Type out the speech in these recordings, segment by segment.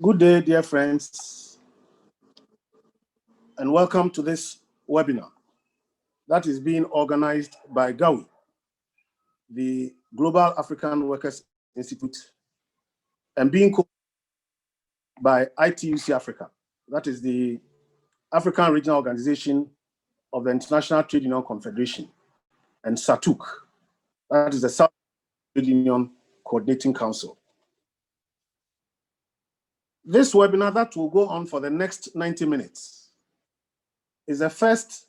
Good day, dear friends, and welcome to this webinar that is being organized by GAWI, the Global African Workers Institute, and being co by ITUC Africa, that is the African Regional Organization of the International Trade Union Confederation, and Satyuk, that is the South Trade Union Coordinating Council. This webinar that will go on for the next 90 minutes is the first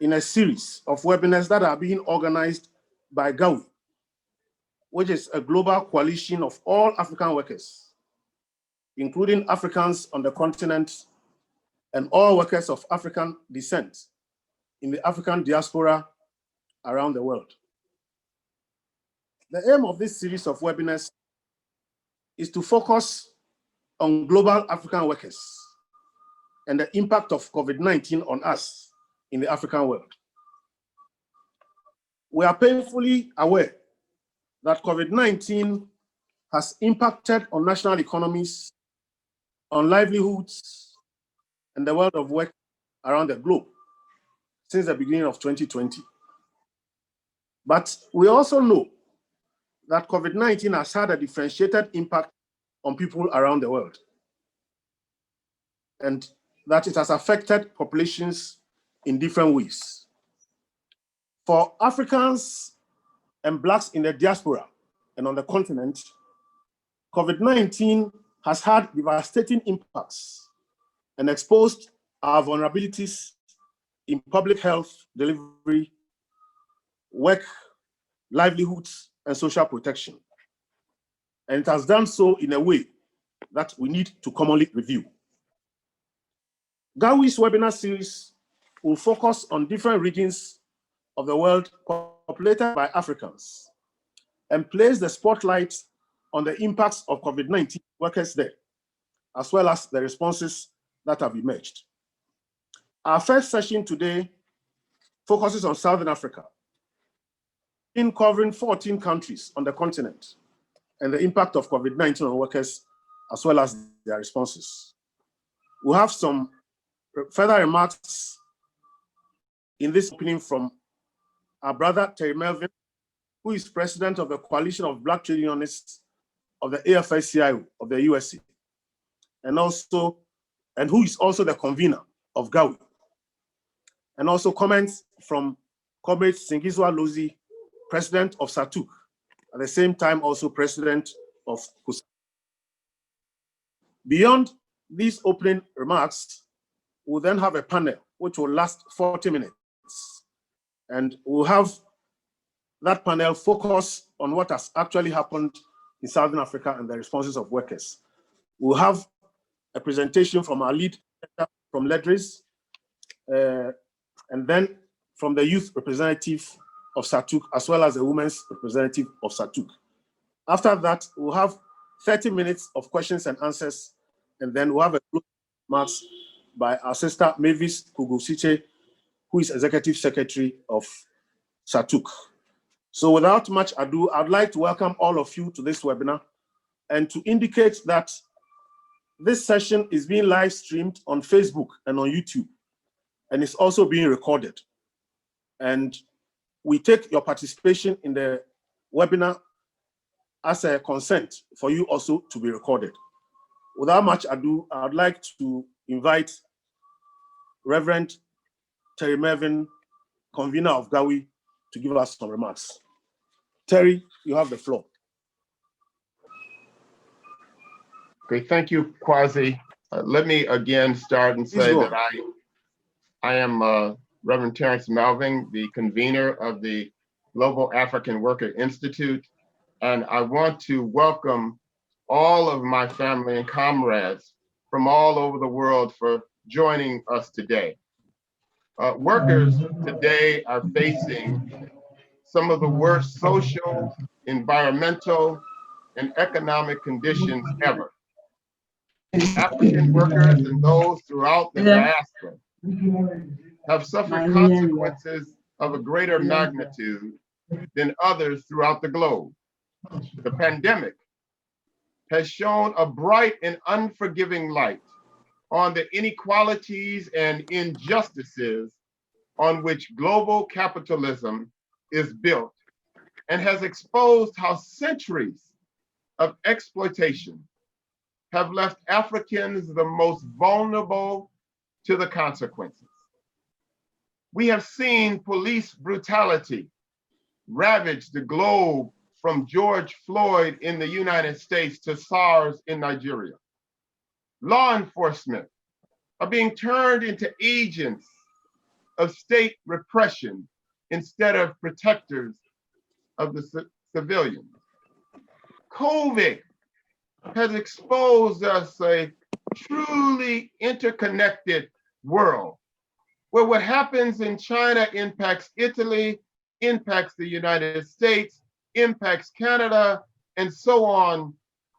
in a series of webinars that are being organized by GAWI, which is a global coalition of all African workers, including Africans on the continent and all workers of African descent in the African diaspora around the world. The aim of this series of webinars is to focus on global African workers and the impact of COVID-19 on us in the African world. We are painfully aware that COVID-19 has impacted on national economies, on livelihoods, and the world of work around the globe since the beginning of 2020. But we also know that COVID-19 has had a differentiated impact on people around the world, and that it has affected populations in different ways. For Africans and Blacks in the diaspora and on the continent, COVID-19 has had devastating impacts and exposed our vulnerabilities in public health delivery, work, livelihoods, and social protection. And it has done so in a way that we need to commonly review. GAWI's webinar series will focus on different regions of the world populated by Africans and place the spotlight on the impacts of COVID-19 workers there, as well as the responses that have emerged. Our first session today focuses on Southern Africa, in covering 14 countries on the continent and the impact of COVID-19 on workers, as well as their responses. We'll have some further remarks in this opening from our brother Terry Melvin, who is president of the Coalition of Black Trade Unionists of the AFL-CIO of the USA, and who is also the convener of GAWI. And also comments from Comrade Singizwa Lozi, president of Satyuk, at the same time also president of KUSA. Beyond these opening remarks, we'll then have a panel which will last 40 minutes. And we'll have that panel focus on what has actually happened in Southern Africa and the responses of workers. We'll have a presentation from our lead from Ledris, and then from the youth representative of Satyuk, as well as the women's representative of Satyuk. After that, we'll have 30 minutes of questions and answers, and then we'll have a closing remarks by our sister Mavis Kugusiche, who is Executive Secretary of Satyuk. So without much ado, I'd like to welcome all of you to this webinar and to indicate that this session is being live streamed on Facebook and on YouTube, and it's also being recorded. And we take your participation in the webinar as a consent for you also to be recorded. Without much ado, I'd like to invite Reverend Terry Mervin, convener of GAWI, to give us some remarks. Terry, you have the floor. Okay, thank you, Kwasi. Let me again start and say that I am Reverend Terrence Melvin, the convener of the Global African Worker Institute, and I want to welcome all of my family and comrades from all over the world for joining us today. Workers today are facing some of the worst social, environmental, and economic conditions ever. African workers and those throughout the diaspora have suffered consequences of a greater magnitude than others throughout the globe. The pandemic has shone a bright and unforgiving light on the inequalities and injustices on which global capitalism is built, and has exposed how centuries of exploitation have left Africans the most vulnerable to the consequences. We have seen police brutality ravage the globe, from George Floyd in the United States to SARS in Nigeria. Law enforcement are being turned into agents of state repression instead of protectors of the civilians. COVID has exposed us a truly interconnected world, where what happens in China impacts Italy, impacts the United States, impacts Canada, and so on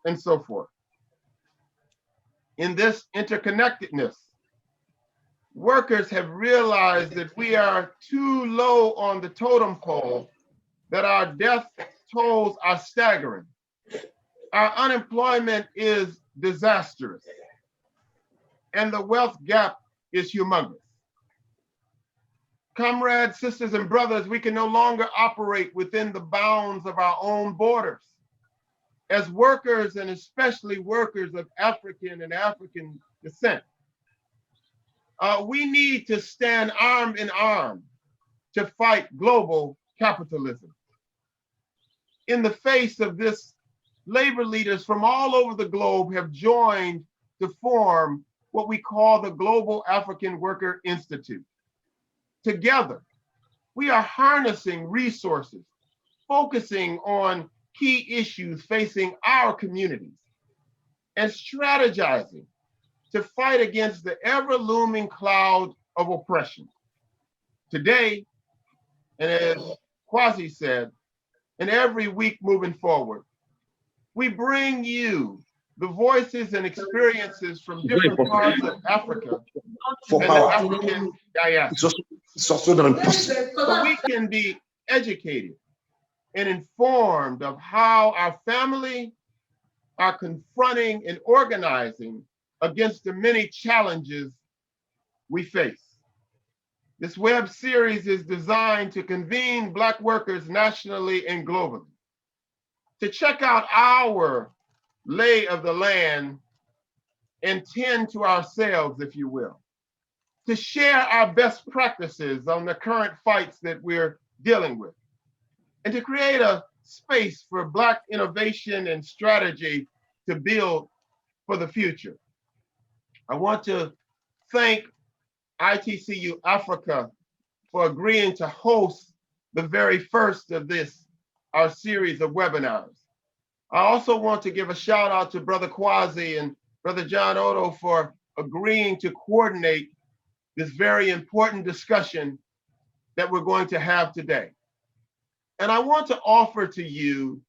and so forth. In this interconnectedness, workers have realized that we are too low on the totem pole, that our death tolls are staggering. Our unemployment is disastrous, and the wealth gap is humongous. Comrades, sisters, and brothers, we can no longer operate within the bounds of our own borders. As workers, and especially workers of African and African descent, we need to stand arm in arm to fight global capitalism. In the face of this, labor leaders from all over the globe have joined to form what we call the Global African Worker Institute. Together, we are harnessing resources, focusing on key issues facing our communities, and strategizing to fight against the ever-looming cloud of oppression. Today, and as Kwasi said, and every week moving forward, we bring you the voices and experiences from different parts of Africa and the African diaspora. So we can be educated and informed of how our family are confronting and organizing against the many challenges we face. This web series is designed to convene Black workers nationally and globally, to check out our lay of the land and tend to ourselves, if you will, to share our best practices on the current fights that we're dealing with, and to create a space for Black innovation and strategy to build for the future. I want to thank ITCU Africa for agreeing to host the very first of this, our series of webinars. I also want to give a shout out to Brother Kwasi and Brother John Odo for agreeing to coordinate this very important discussion that we're going to have today. And I want to offer to you,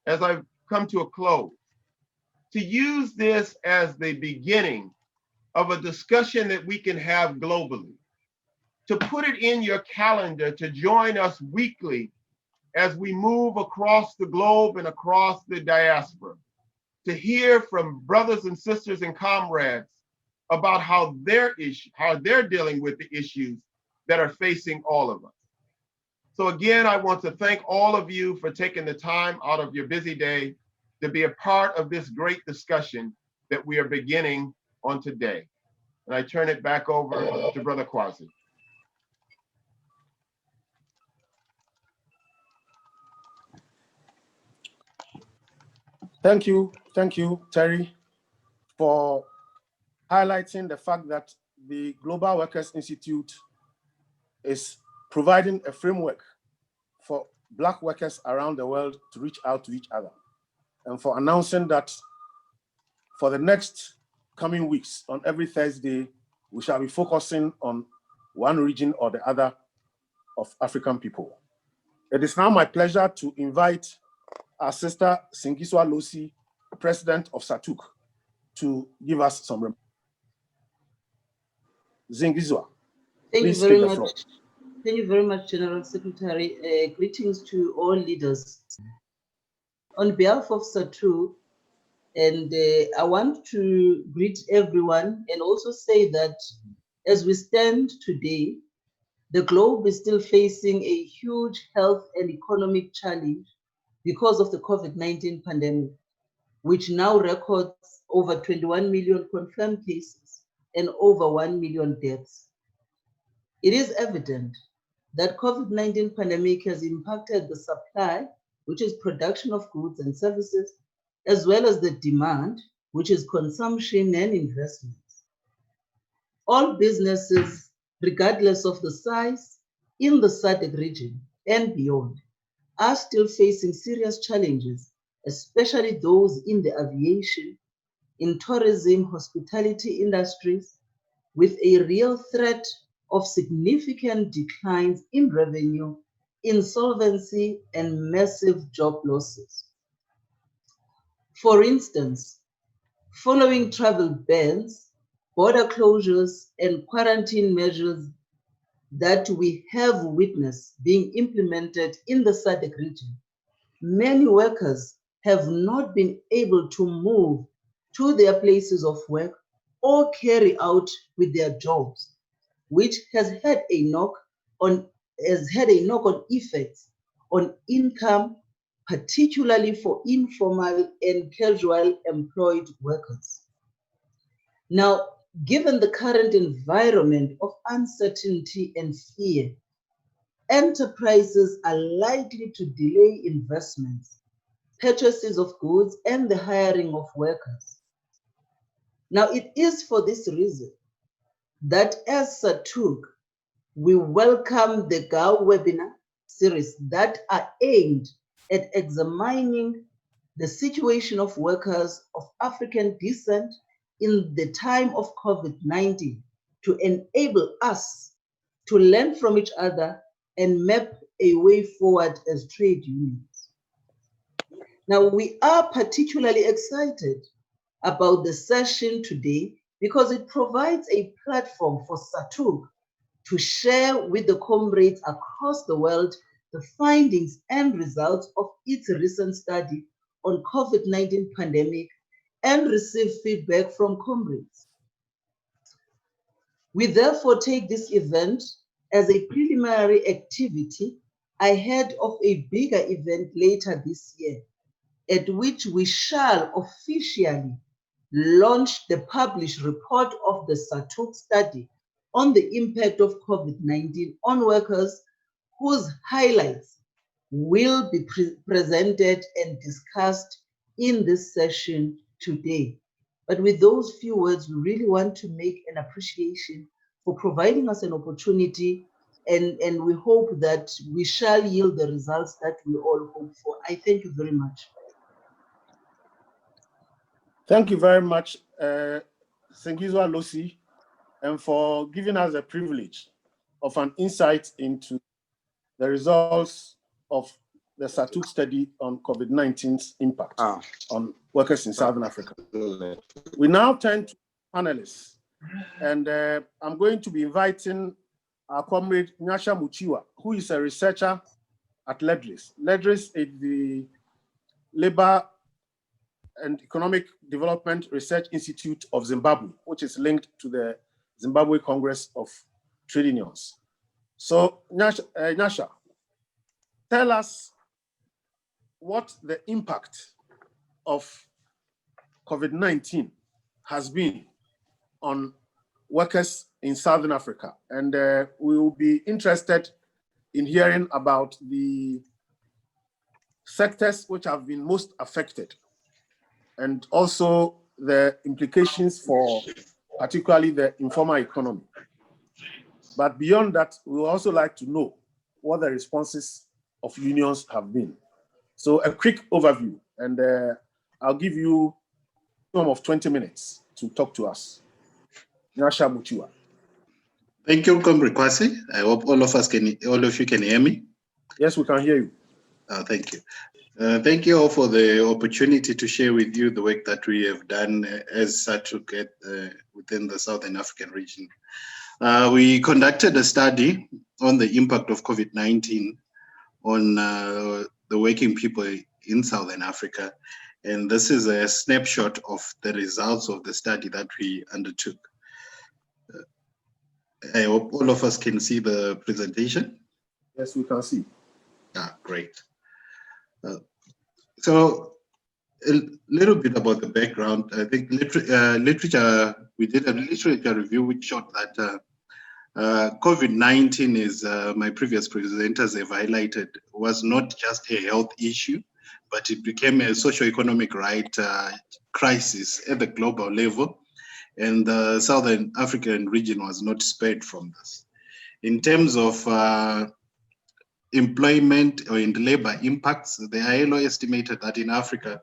as I've come to a close, to use this as the beginning of a discussion that we can have globally, to put it in your calendar to join us weekly as we move across the globe and across the diaspora, to hear from brothers and sisters and comrades about how they're dealing with the issues that are facing all of us. So again, I want to thank all of you for taking the time out of your busy day to be a part of this great discussion that we are beginning on today. And I turn it back over to Brother Kwasi. Thank you, Terry, for highlighting the fact that the Global Workers Institute is providing a framework for Black workers around the world to reach out to each other, and for announcing that for the next coming weeks, on every Thursday, we shall be focusing on one region or the other of African people. It is now my pleasure to invite our sister Singiswa Losi, President of Satyuk, to give us some remarks. Singiswa, please take the floor. Thank you very much, General Secretary. Greetings to all leaders. On behalf of Satyuk, And I want to greet everyone and also say that as we stand today, the globe is still facing a huge health and economic challenge because of the COVID-19 pandemic, which now records over 21 million confirmed cases and over 1 million deaths. It is evident that COVID-19 pandemic has impacted the supply, which is production of goods and services, as well as the demand, which is consumption and investments. All businesses, regardless of the size, in the SADC region and beyond, are still facing serious challenges, especially those in the aviation, in tourism, hospitality industries, with a real threat of significant declines in revenue, insolvency, and massive job losses. For instance, following travel bans, border closures, and quarantine measures that we have witnessed being implemented in the SADC region, many workers have not been able to move to their places of work or carry out with their jobs, which has had a knock-on effects on income, particularly for informal and casual employed workers. Now, given the current environment of uncertainty and fear, enterprises are likely to delay investments, purchases of goods, and the hiring of workers. Now, it is for this reason that as Satyuk, we welcome the GAO webinar series that are aimed at examining the situation of workers of African descent in the time of COVID-19 to enable us to learn from each other and map a way forward as trade unions. Now, we are particularly excited about the session today because it provides a platform for Satyuk to share with the comrades across the world the findings and results of its recent study on COVID-19 pandemic and receive feedback from comrades. We therefore take this event as a preliminary activity ahead of a bigger event later this year, at which we shall officially launch the published report of the Satyuk study on the impact of COVID-19 on workers, whose highlights will be presented and discussed in this session today. But with those few words, we really want to make an appreciation for providing us an opportunity, and we hope that we shall yield the results that we all hope for. I thank you very much. Thank you very much, Sengizwa Losi, and for giving us the privilege of an insight into the results of the Satyuk study on COVID-19's impact on workers in Southern Africa. We now turn to panelists, and I'm going to be inviting our comrade Nyasha Muchiwa, who is a researcher at LEDRIS. LEDRIS is the Labor and Economic Development Research Institute of Zimbabwe, which is linked to the Zimbabwe Congress of Trade Unions. So, Nyasha, tell us what the impact of COVID-19 has been on workers in Southern Africa. And we will be interested in hearing about the sectors which have been most affected, and also the implications for particularly the informal economy. But beyond that, we would also like to know what the responses of unions have been. So a quick overview, and I'll give you a minimum of 20 minutes to talk to us. Nyasha Muchiwa. Thank you, Comrade Kwasi. I hope all of you can hear me. Yes, we can hear you. Thank you. Thank you all for the opportunity to share with you the work that we have done as Satyuk within the Southern African region. We conducted a study on the impact of COVID-19 on the working people in Southern Africa. And this is a snapshot of the results of the study that we undertook. I hope all of us can see the presentation. Yes, we can see. Great. So a little bit about the background. I think literature, we did a literature review which showed that COVID-19 is, my previous presenters have highlighted, was not just a health issue, but it became a socio-economic crisis at the global level. And the Southern African region was not spared from this. In terms of employment or in labor impacts, the ILO estimated that in Africa,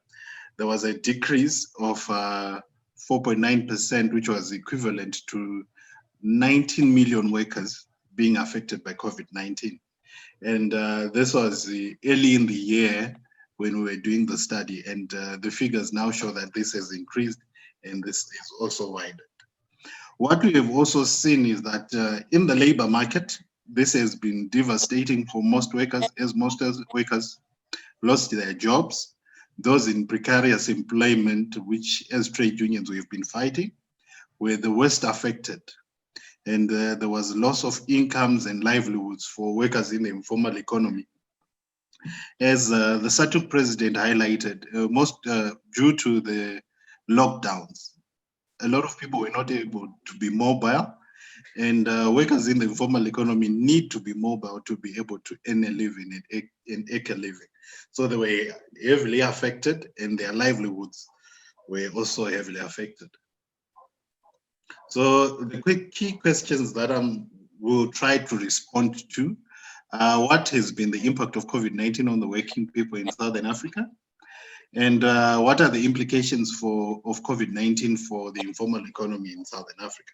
there was a decrease of 4.9%, which was equivalent to 19 million workers being affected by COVID-19. And this was early in the year when we were doing the study. And the figures now show that this has increased and this is also widened. What we have also seen is that in the labor market, this has been devastating for most workers, as most workers lost their jobs. Those in precarious employment, which as trade unions we have been fighting, were the worst affected. And there was loss of incomes and livelihoods for workers in the informal economy. As the Satyuk president highlighted, most due to the lockdowns, a lot of people were not able to be mobile, and workers in the informal economy need to be mobile to be able to earn a living and make a living. So they were heavily affected, and their livelihoods were also heavily affected. So the quick key questions that I will try to respond to what has been the impact of COVID-19 on the working people in Southern Africa? And what are the implications of COVID-19 for the informal economy in Southern Africa?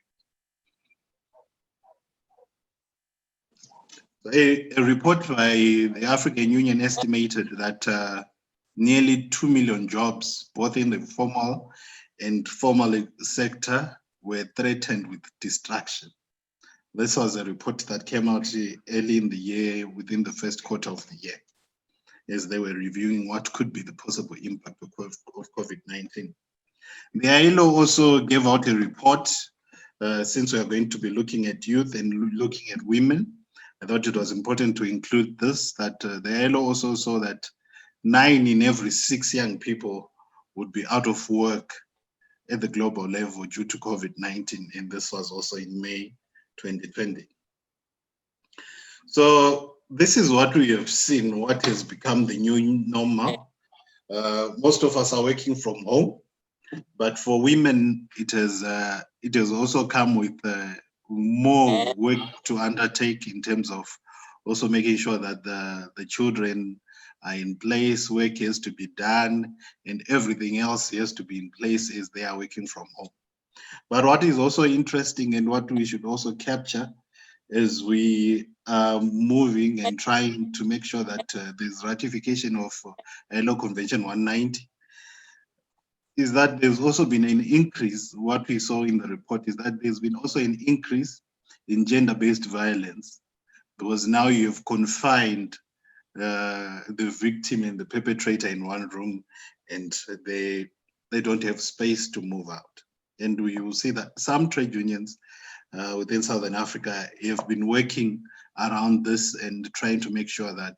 A report by the African Union estimated that nearly 2 million jobs, both in the formal and formal sector, were threatened with destruction. This was a report that came out early in the year, within the first quarter of the year, as they were reviewing what could be the possible impact of COVID-19. The ILO also gave out a report, since we are going to be looking at youth and looking at women. I thought it was important to include this, that the ILO also saw that 9 in every 6 young people would be out of work at the global level due to COVID-19, and this was also in May 2020. So this is what we have seen, what has become the new normal. Most of us are working from home, but for women, it has also come with more work to undertake in terms of also making sure that the children are in place, work has to be done, and everything else has to be in place as they are working from home. But what is also interesting and what we should also capture as we are moving and trying to make sure that there's ratification of ILO Convention 190, is that there's also been an increase. What we saw in the report is that there's been also an increase in gender-based violence, because now you've confined the victim and the perpetrator in one room, and they don't have space to move out. And we will see that some trade unions within Southern Africa have been working around this and trying to make sure that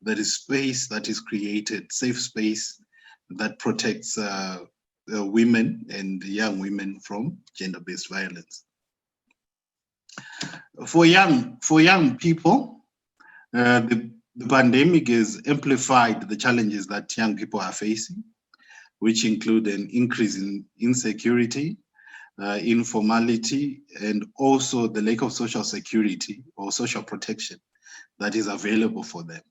there is space that is created, safe space that protects women and young women from gender-based violence. For young people, the pandemic has amplified the challenges that young people are facing, which include an increase in insecurity, informality, and also the lack of social security or social protection that is available for them.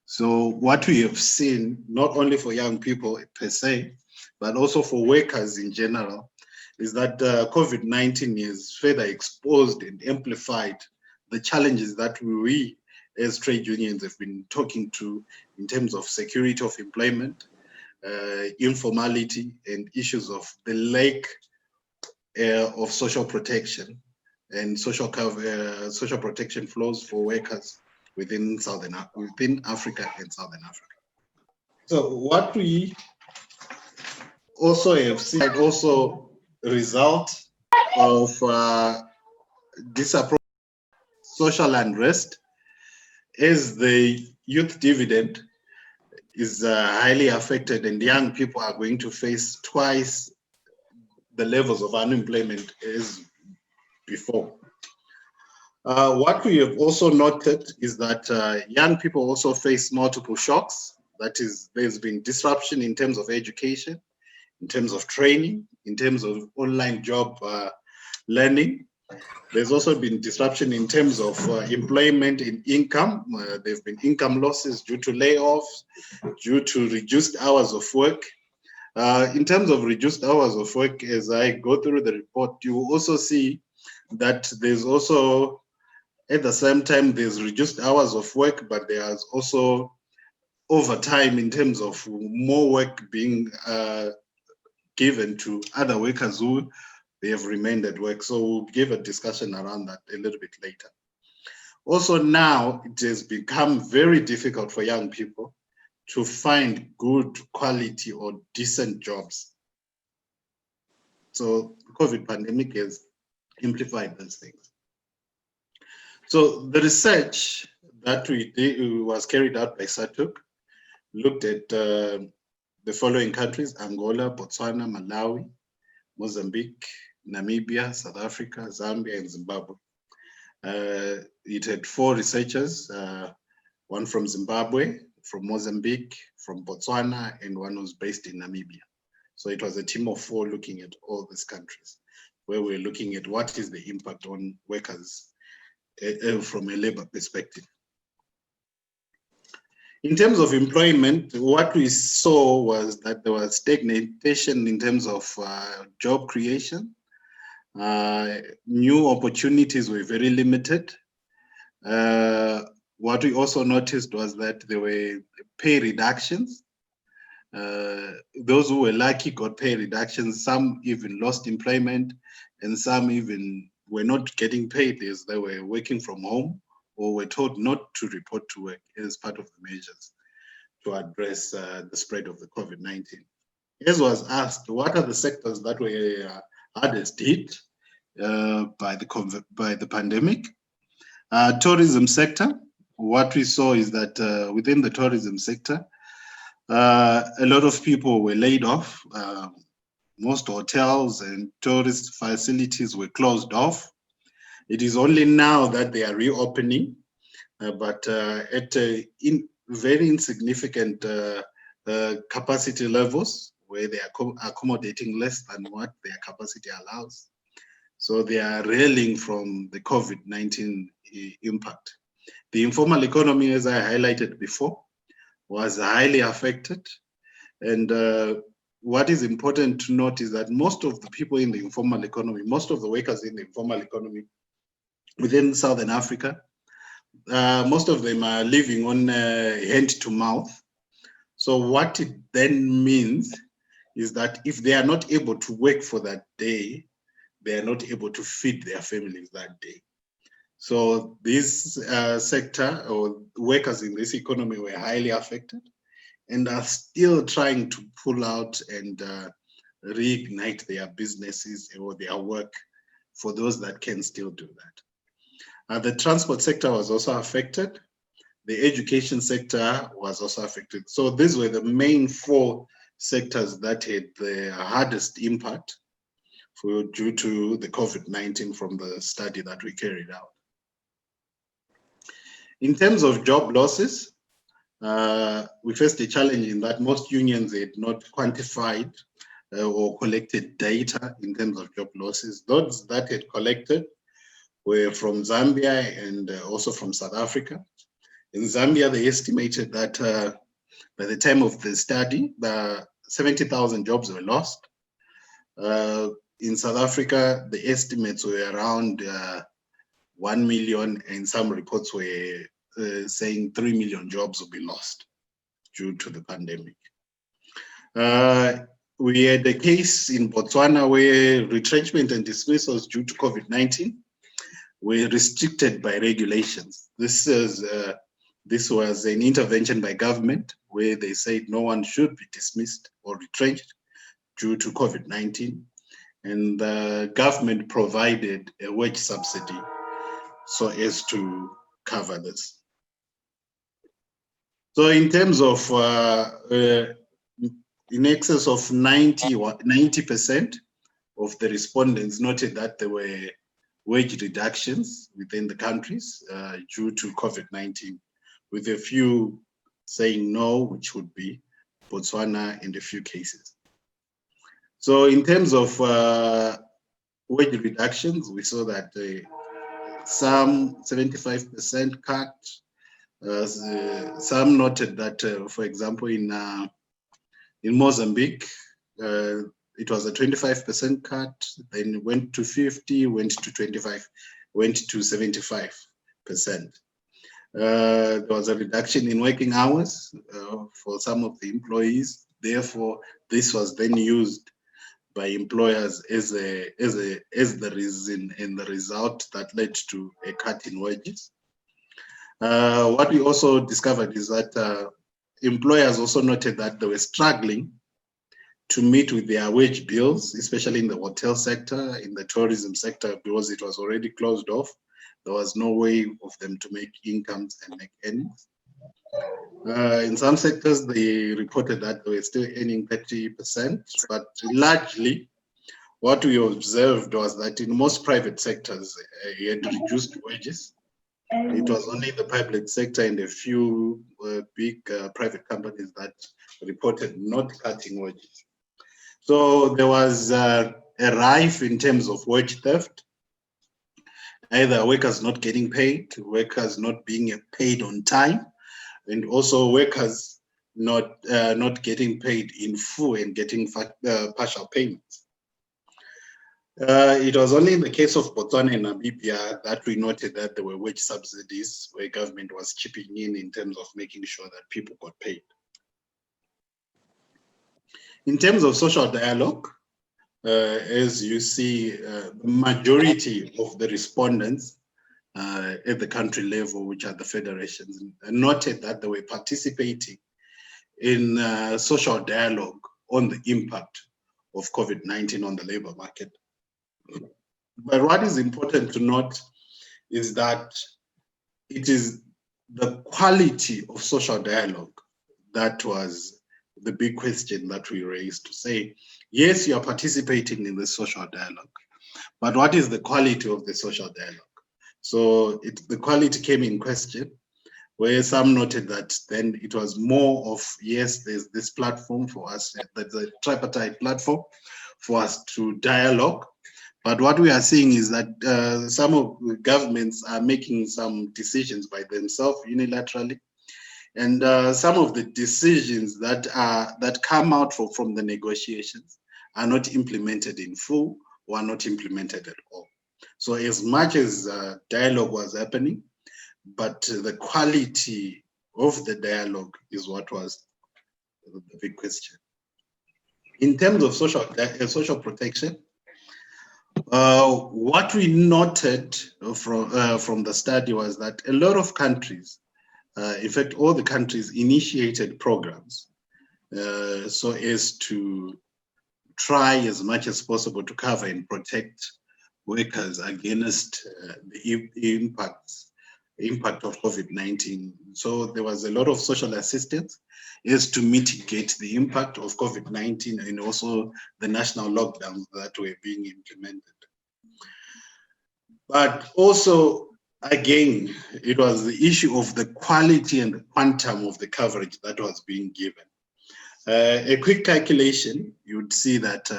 So what we have seen, not only for young people per se, but also for workers in general, is that COVID-19 has further exposed and amplified the challenges that we as trade unions have been talking to in terms of security of employment, informality, and issues of the lack of social protection and social protection flows for workers within Africa and Southern Africa. So what we also have seen also result of disapproval, social unrest, as the youth dividend is highly affected, and young people are going to face twice the levels of unemployment as before. What we have also noted is that young people also face multiple shocks. That is, there's been disruption in terms of education, in terms of training, in terms of online job learning. There's also been disruption in terms of employment and income. There have been income losses due to layoffs, due to reduced hours of work. In terms of reduced hours of work, as I go through the report, you will also see that there's also, at the same time, there's reduced hours of work, but there's also overtime in terms of more work being given to other workers who they have remained at work. So we'll give a discussion around that a little bit later. Also now, it has become very difficult for young people to find good quality or decent jobs. So the COVID pandemic has amplified those things. So the research that we did was carried out by Satyuk, looked at the following countries: Angola, Botswana, Malawi, Mozambique, Namibia, South Africa, Zambia, and Zimbabwe. It had 4 researchers, one from Zimbabwe, from Mozambique, from Botswana, and one was based in Namibia. So it was a team of 4 looking at all these countries, where we're looking at what is the impact on workers from a labor perspective. In terms of employment, what we saw was that there was stagnation in terms of job creation. New opportunities were very limited. What we also noticed was that there were pay reductions. Those who were lucky got pay reductions. Some even lost employment, and some even were not getting paid as they were working from home, or were told not to report to work as part of the measures to address the spread of the COVID-19. As was asked, what are the sectors that were hardest hit by the pandemic? Tourism sector. What we saw is that within the tourism sector, a lot of people were laid off. Most hotels and tourist facilities were closed off. It is only now that they are reopening, but at very insignificant capacity levels, where they are accommodating less than what their capacity allows. So they are reeling from the COVID-19 impact. The informal economy, as I highlighted before, was highly affected. And what is important to note is that most of the people in the informal economy, most of the workers in the informal economy within Southern Africa, most of them are living on hand to mouth. So what it then means is that if they are not able to work for that day, they are not able to feed their families that day. So this sector, or workers in this economy, were highly affected and are still trying to pull out and reignite their businesses or their work for those that can still do that. The transport sector was also affected. The education sector was also affected. So these were the main 4 sectors that had the hardest impact due to the COVID-19 from the study that we carried out. In terms of job losses, we faced a challenge in that most unions had not quantified or collected data in terms of job losses. Those that had collected were from Zambia and also from South Africa. In Zambia, they estimated that by the time of the study, 70,000 jobs were lost. In South Africa, the estimates were around 1 million, and some reports were saying 3 million jobs will be lost due to the pandemic. We had a case in Botswana where retrenchment and dismissals due to COVID-19 were restricted by regulations. This was an intervention by government where they said no one should be dismissed or retrenched due to COVID-19, and the government provided a wage subsidy so as to cover this. So in terms of in excess of 90% of the respondents noted that there were wage reductions within the countries due to COVID-19, with a few saying no, which would be Botswana in a few cases. So in terms of wage reductions, we saw that some 75% cut. Some noted that, for example, in Mozambique, it was a 25% cut, then went to 50, went to 25, went to 75%. There was a reduction in working hours for some of the employees. Therefore, this was then used by employers as the reason and the result that led to a cut in wages. What we also discovered is that employers also noted that they were struggling to meet with their wage bills, especially in the hotel sector, in the tourism sector, because it was already closed off. There was no way of them to make incomes and make earnings. In some sectors, they reported that they were still earning 30%, but largely what we observed was that in most private sectors, you had reduced wages. It was only the public sector and a few big private companies that reported not cutting wages. So there was a rife in terms of wage theft, either workers not getting paid, workers not being paid on time, and also workers not getting paid in full and getting partial payments. It was only in the case of Botswana and Namibia that we noted that there were wage subsidies where government was chipping in terms of making sure that people got paid. In terms of social dialogue, as you see, the majority of the respondents at the country level, which are the federations, noted that they were participating in social dialogue on the impact of COVID-19 on the labor market. But what is important to note is that it is the quality of social dialogue that was the big question that we raised, to say, yes, you are participating in the social dialogue, but what is the quality of the social dialogue? So the quality came in question, where some noted that then it was more of, yes, there's this platform for us, that's a tripartite platform for us to dialogue. But what we are seeing is that some of the governments are making some decisions by themselves unilaterally. And some of the decisions that come out from the negotiations are not implemented in full or are not implemented at all. So as much as dialogue was happening, but the quality of the dialogue is what was the big question. In terms of social protection, what we noted from the study was that a lot of countries, in fact, all the countries initiated programs so as to try as much as possible to cover and protect workers against the impact of COVID-19. So there was a lot of social assistance as to mitigate the impact of COVID-19 and also the national lockdowns that were being implemented. But also, again, it was the issue of the quality and the quantum of the coverage that was being given. A quick calculation, you would see that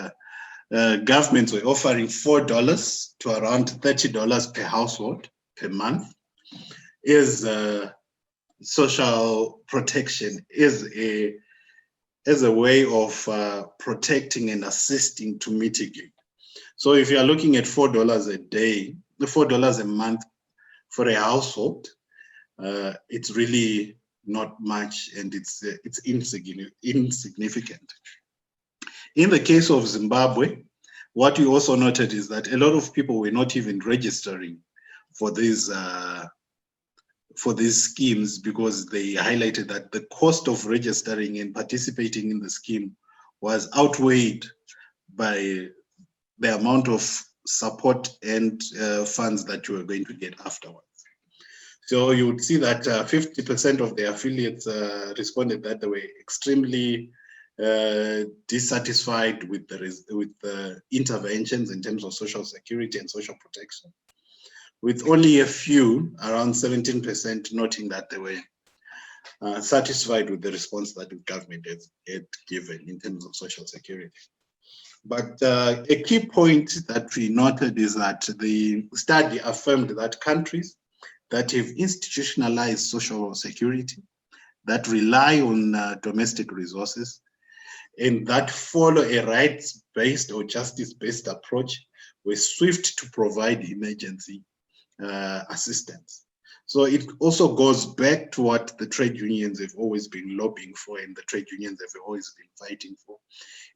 governments were offering $4 to around $30 per household per month is social protection, is a way of protecting and assisting to mitigate. So if you are looking at $4 a day, the $4 a month for a household, it's really not much, and it's insignificant. In the case of Zimbabwe, what we also noted is that a lot of people were not even registering for these schemes because they highlighted that the cost of registering and participating in the scheme was outweighed by the amount of support and funds that you were going to get afterwards. So you would see that 50% of the affiliates responded that they were extremely dissatisfied with the interventions in terms of social security and social protection, with only a few, around 17%, noting that they were satisfied with the response that the government had given in terms of social security. But a key point that we noted is that the study affirmed that countries that have institutionalized social security, that rely on domestic resources, and that follow a rights-based or justice-based approach were swift to provide emergency assistance. So it also goes back to what the trade unions have always been lobbying for and the trade unions have always been fighting for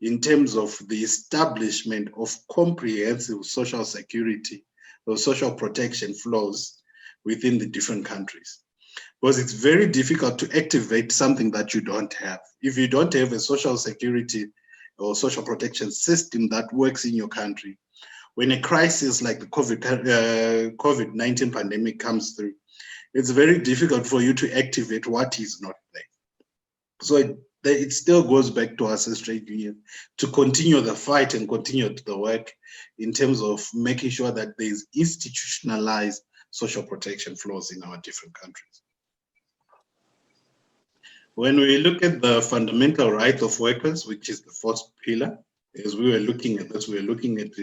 in terms of the establishment of comprehensive social security or social protection flows within the different countries. Because it's very difficult to activate something that you don't have. If you don't have a social security or social protection system that works in your country, when a crisis like the COVID-19 pandemic comes through, it's very difficult for you to activate what is not there. So it still goes back to us as trade union to continue the fight and continue the work in terms of making sure that there's institutionalized social protection flows in our different countries. When we look at the fundamental right of workers, which is the fourth pillar, as we were looking at this, we were looking at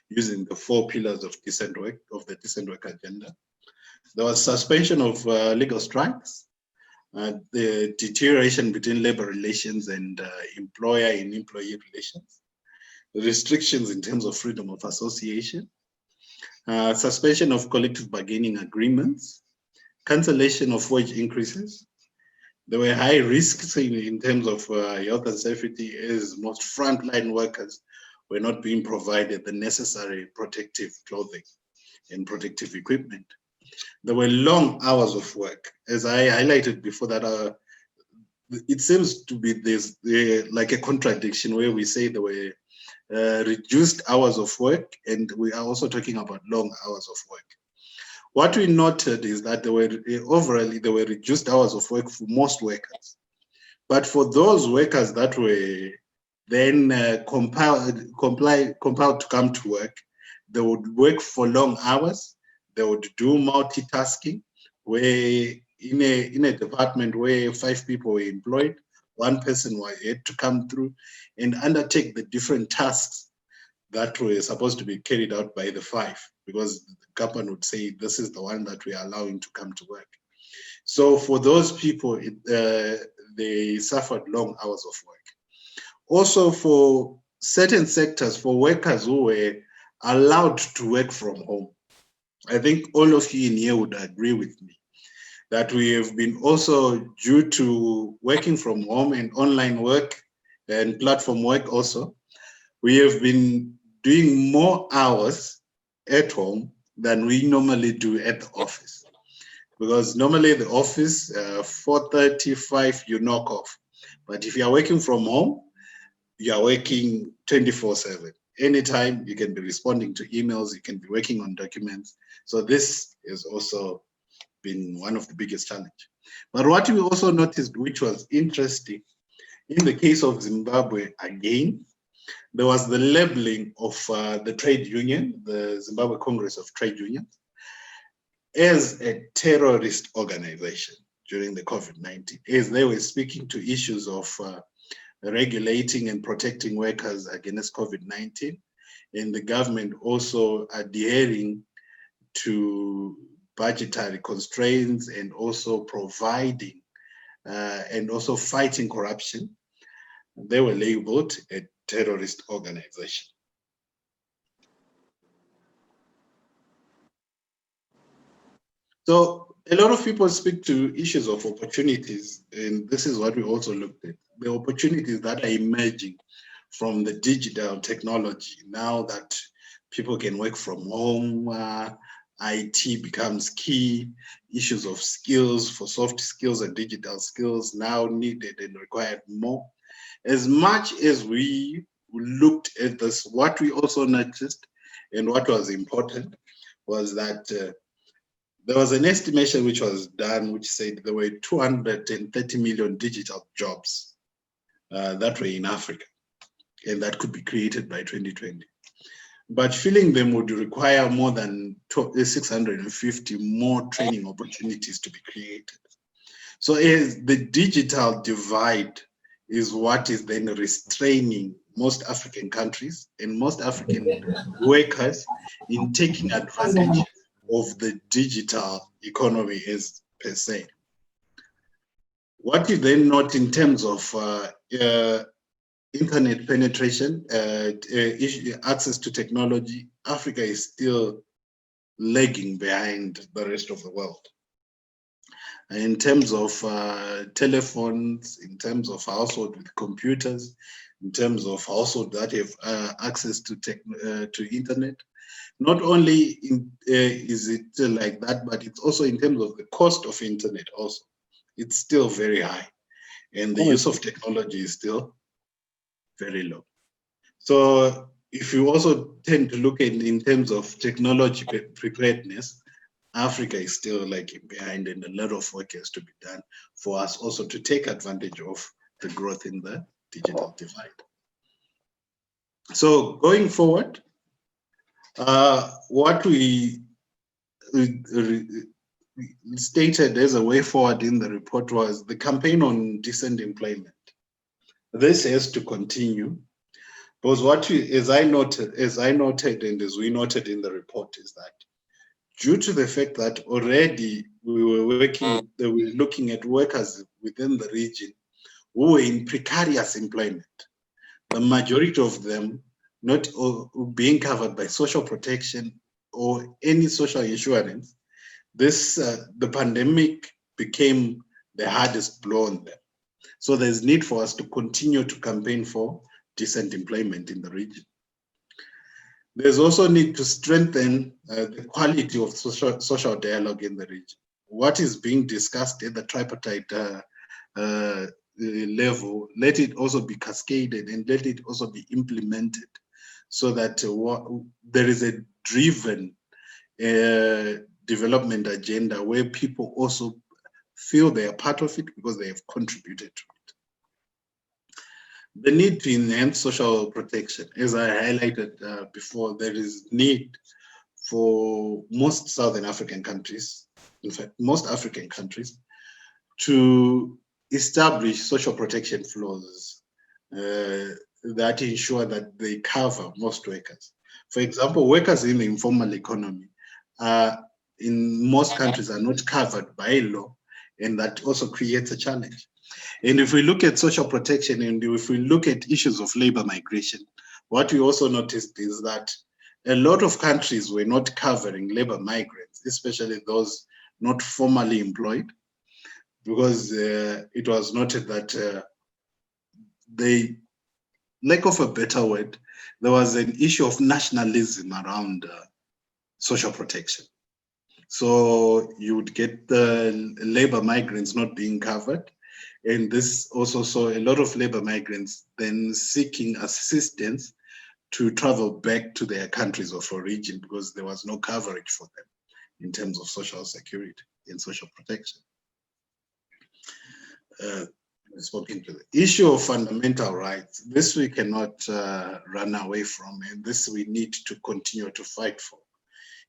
using the 4 pillars of decent work, of the decent work agenda. There was suspension of legal strikes, the deterioration between labor relations and employer and employee relations, restrictions in terms of freedom of association, suspension of collective bargaining agreements, cancellation of wage increases. There were high risks in terms of health and safety, as most frontline workers were not being provided the necessary protective clothing and protective equipment. There were long hours of work. As I highlighted before, that it seems to be there's like a contradiction where we say there were reduced hours of work, and we are also talking about long hours of work. What we noted is that there were reduced hours of work for most workers. But for those workers that were then compelled to come to work, they would work for long hours. They would do multitasking, where in a department where 5 people were employed, 1 person had to come through and undertake the different tasks that were supposed to be carried out by the 5, because the company would say, this is the one that we are allowing to come to work. So for those people, they suffered long hours of work. Also for certain sectors, for workers who were allowed to work from home, I think all of you in here would agree with me that we have been also, due to working from home and online work and platform work also, we have been doing more hours at home than we normally do at the office. Because normally the office, 4:30, 5, you knock off. But if you are working from home, you are working 24/7. Anytime you can be responding to emails, you can be working on documents. So this has also been one of the biggest challenges. But what we also noticed, which was interesting, in the case of Zimbabwe, again, there was the labeling of the trade union, the Zimbabwe Congress of Trade Unions, as a terrorist organization during the COVID-19, as they were speaking to issues of regulating and protecting workers against COVID-19, and the government also adhering to budgetary constraints and also providing and also fighting corruption. They were labeled a terrorist organization. So a lot of people speak to issues of opportunities, and this is what we also looked at. The opportunities that are emerging from the digital technology now that people can work from home, IT becomes key, issues of skills for soft skills and digital skills now needed and required more. As much as we looked at this, what we also noticed and what was important was that there was an estimation which was done which said there were 230 million digital jobs that were in Africa and that could be created by 2020. But filling them would require more than 650 more training opportunities to be created. So as the digital divide is what is then restraining most African countries and most African workers in taking advantage of the digital economy as per se. What you then note in terms of internet penetration, access to technology, Africa is still lagging behind the rest of the world. In terms of telephones, in terms of household with computers, in terms of household that have access to internet, not only is it like that, but it's also in terms of the cost of internet also. It's still very high, and the use of technology is still very low. So if you also tend to look at in terms of technology preparedness, Africa is still lagging behind, and a lot of work has to be done for us also to take advantage of the growth in the digital divide. So going forward, what we stated as a way forward in the report was the campaign on decent employment. This has to continue, because what as I noted and as we noted in the report is that due to the fact that already we were looking at workers within the region who were in precarious employment, the majority of them not being covered by social protection or any social insurance, the pandemic became the hardest blow on them. So there's need for us to continue to campaign for decent employment in the region. There's also need to strengthen the quality of social dialogue in the region. What is being discussed at the tripartite level, let it also be cascaded and let it also be implemented so that there is a driven development agenda where people also feel they are part of it because they have contributed to it. The need to enhance social protection, as I highlighted before, there is need for most Southern African countries, in fact, most African countries, to establish social protection flows that ensure that they cover most workers. For example, workers in the informal economy in most countries are not covered by law, and that also creates a challenge. And if we look at social protection and if we look at issues of labor migration, what we also noticed is that a lot of countries were not covering labor migrants, especially those not formally employed, because it was noted that they, lack of a better word, there was an issue of nationalism around social protection. So you would get the labor migrants not being covered. And this also saw a lot of labor migrants then seeking assistance to travel back to their countries of origin because there was no coverage for them in terms of social security and social protection. Spoken to the issue of fundamental rights, this we cannot run away from, and this we need to continue to fight for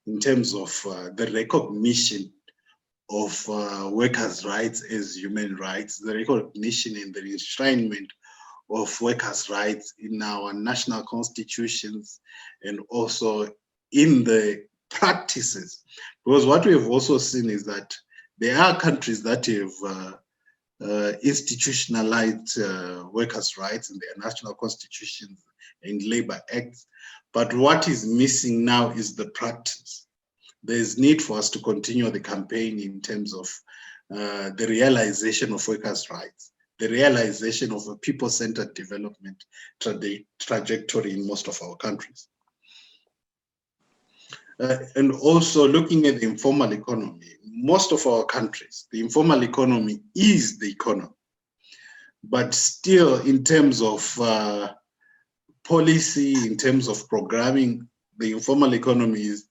in terms of the recognition of workers' rights as human rights, the recognition and the enshrinement of workers' rights in our national constitutions and also in the practices. Because what we have also seen is that there are countries that have institutionalized workers' rights in their national constitutions and labor acts. But what is missing now is the practice. There's need for us to continue the campaign in terms of the realization of workers' rights, the realization of a people-centered development trajectory in most of our countries. And also looking at the informal economy, most of our countries, the informal economy is the economy. but still in terms of policy, in terms of programming, the informal economy is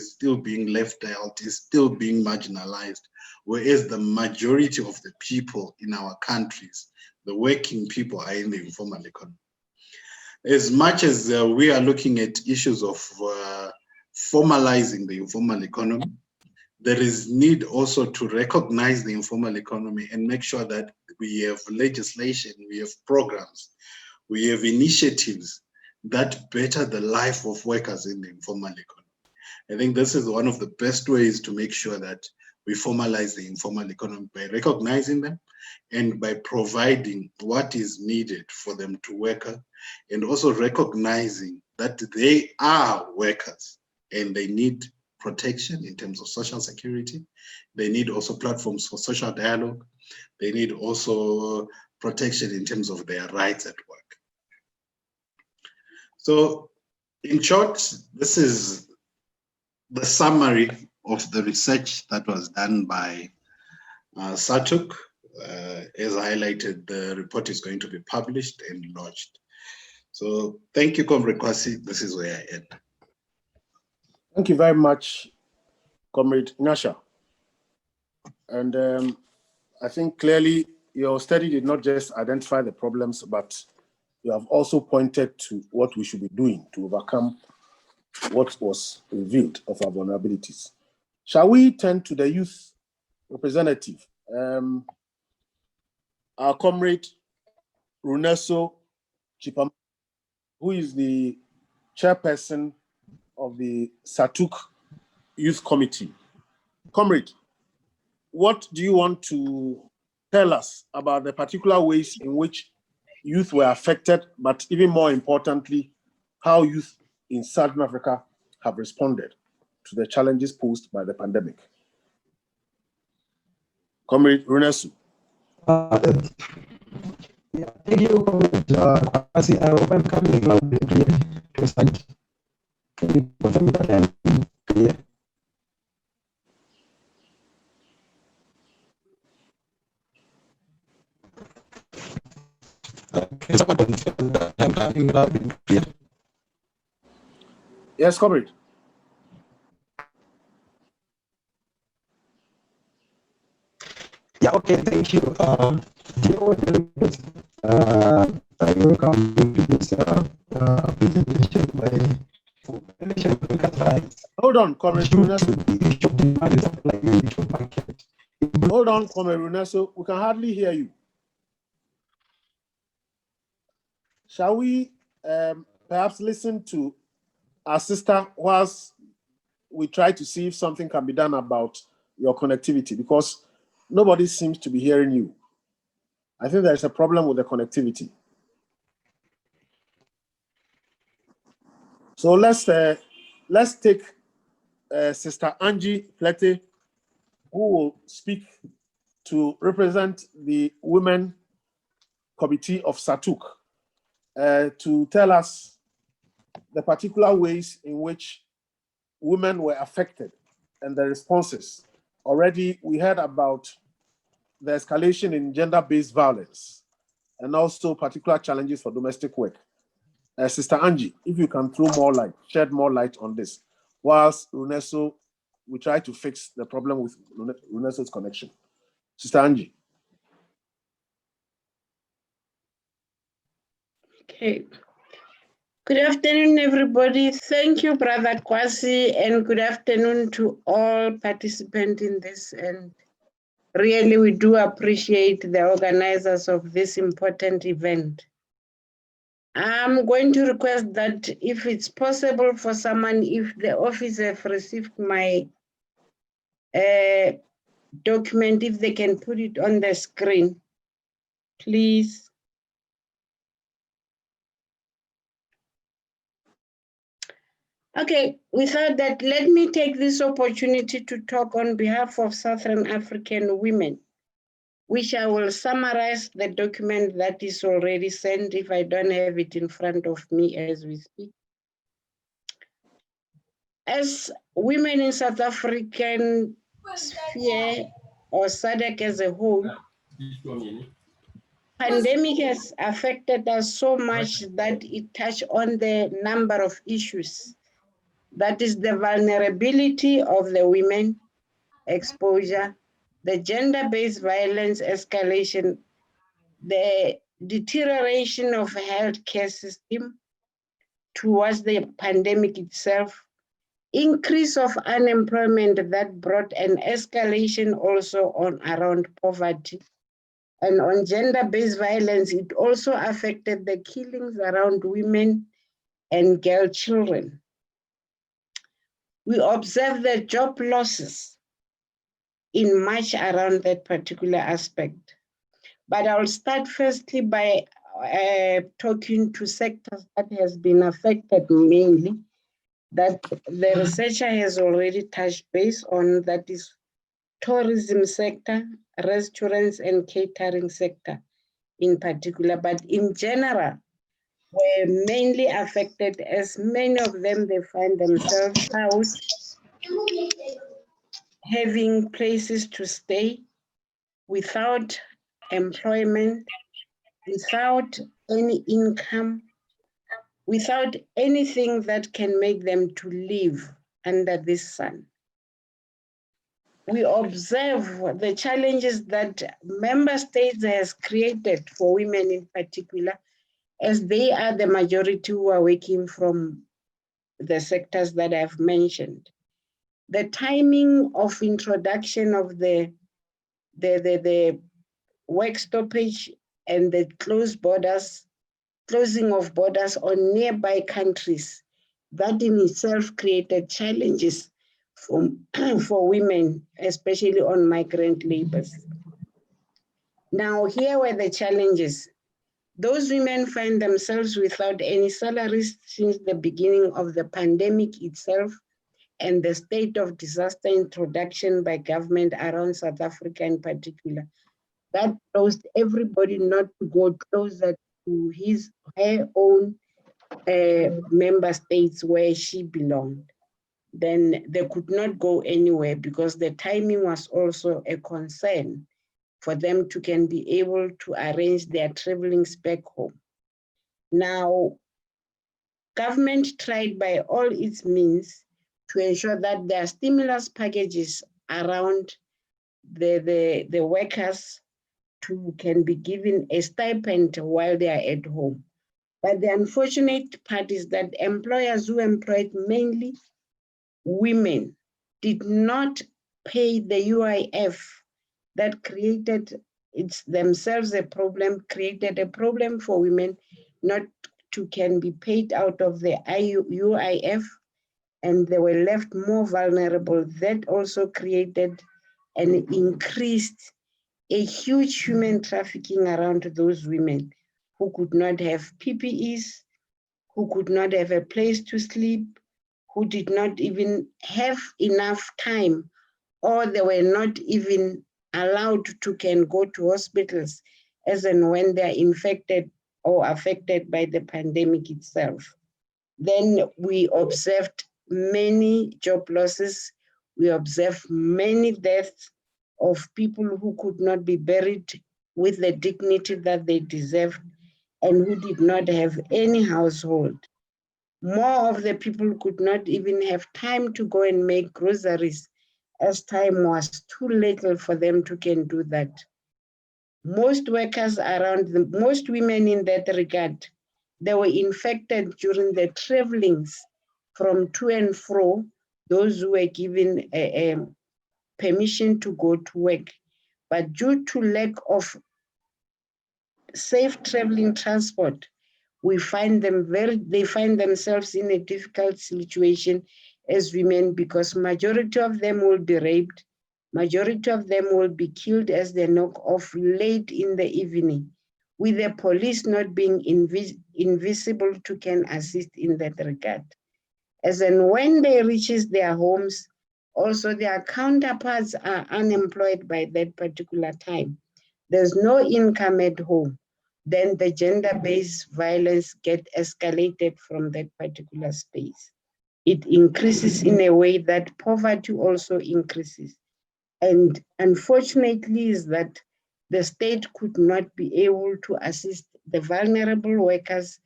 still being left out, is still being marginalized, whereas the majority of the people in our countries, the working people, are in the informal economy. As much as we are looking at issues of formalizing the informal economy, there is need also to recognize the informal economy and make sure that we have legislation, we have programs, we have initiatives that better the life of workers in the informal economy. I think this is one of the best ways to make sure that we formalize the informal economy, by recognizing them and by providing what is needed for them to work, and also recognizing that they are workers and they need protection in terms of social security. They need also platforms for social dialogue. They need also protection in terms of their rights at work. So in short, this is the summary of the research that was done by Satyuk. As highlighted, the report is going to be published and launched. So thank you, Comrade Kwasi. This is where I end. Thank you very much, Comrade Nyasha. And I think clearly your study did not just identify the problems, but you have also pointed to what we should be doing to overcome what was revealed of our vulnerabilities. Shall we turn to the youth representative? Our comrade Runeso Chipam, who is the chairperson of the Satyuk Youth Committee. Comrade, what do you want to tell us about the particular ways in which youth were affected, but even more importantly, how youth in Southern Africa have responded to the challenges posed by the pandemic? Comrade Runesu. Thank you, Kwasi. I hope I'm coming loud and clear to start. Can you confirm that I'm clear? Can someone confirm that I'm coming loud and clear? Yes, comrade. Yeah, okay, thank you. Dear delegates, I welcome you to this presentation by Foundation of Workers' Rights. Hold on, Comrade Runesu. Hold on, Comrade Runesu. We can hardly hear you. Shall we perhaps listen to our sister whilst we try to see if something can be done about your connectivity, because nobody seems to be hearing you. I think there's a problem with the connectivity. So let's take Sister Angie Plete, who will speak to represent the Women Committee of Satyuk, to tell us the particular ways in which women were affected and the responses. Already we heard about the escalation in gender-based violence and also particular challenges for domestic work. Sister Angie, if you can throw more light, shed more light on this, whilst Runeso, we try to fix the problem with Runeso's connection. Sister Angie. Okay. Good afternoon, everybody. Thank you, Brother Kwasi, and good afternoon to all participants in this. And really, we do appreciate the organizers of this important event. I'm going to request that if it's possible for someone, if the office have received my document, if they can put it on the screen, please. Okay, without that, let me take this opportunity to talk on behalf of Southern African women, which I will summarize the document that is already sent if I don't have it in front of me as we speak. As women in South African sphere or SADC as a whole, pandemic has affected us so much that it touched on the number of issues. That is the vulnerability of the women, exposure, the gender-based violence escalation, the deterioration of healthcare system towards the pandemic itself, increase of unemployment that brought an escalation also on around poverty. And on gender-based violence, it also affected the killings around women and girl children. We observed the job losses in March around that particular aspect. But I'll start firstly by talking to sectors that has been affected mainly, that the researcher has already touched base on, that is tourism sector, restaurants and catering sector in particular, but in general, were mainly affected as many of them, they find themselves housed, having places to stay, without employment, without any income, without anything that can make them to live under this sun. We observe the challenges that member states has created for women in particular, as they are the majority who are working from the sectors that I've mentioned. The timing of introduction of the work stoppage and the closing of borders on nearby countries, that in itself created challenges for women, especially on migrant labors. Now, here were the challenges. Those women find themselves without any salaries since the beginning of the pandemic itself and the state of disaster introduction by government around South Africa in particular. That caused everybody not to go closer to her own member states where she belonged. Then they could not go anywhere because the timing was also a concern for them to can be able to arrange their travelings back home. Now, government tried by all its means to ensure that there are stimulus packages around the workers can be given a stipend while they are at home. But the unfortunate part is that employers who employed mainly women did not pay the UIF. That created themselves a problem, created a problem for women not to can be paid out of the UIF, and they were left more vulnerable. That also created and increased a huge human trafficking around those women who could not have PPEs, who could not have a place to sleep, who did not even have enough time, or they were not even allowed to can go to hospitals as and when they're infected or affected by the pandemic itself. Then we observed many job losses. We observed many deaths of people who could not be buried with the dignity that they deserved and who did not have any household. More of the people could not even have time to go and make groceries, as time was too little for them to can do that. Most workers around, most women in that regard, they were infected during the travelings from to and fro, those who were given permission to go to work. But due to lack of safe traveling transport, they find themselves in a difficult situation as women, because majority of them will be raped, majority of them will be killed as they knock off late in the evening, with the police not being invisible to can assist in that regard. As and when they reaches their homes, also their counterparts are unemployed by that particular time. There's no income at home. Then the gender-based violence get escalated from that particular space. It increases in a way that poverty also increases. And unfortunately is that the state could not be able to assist the vulnerable workers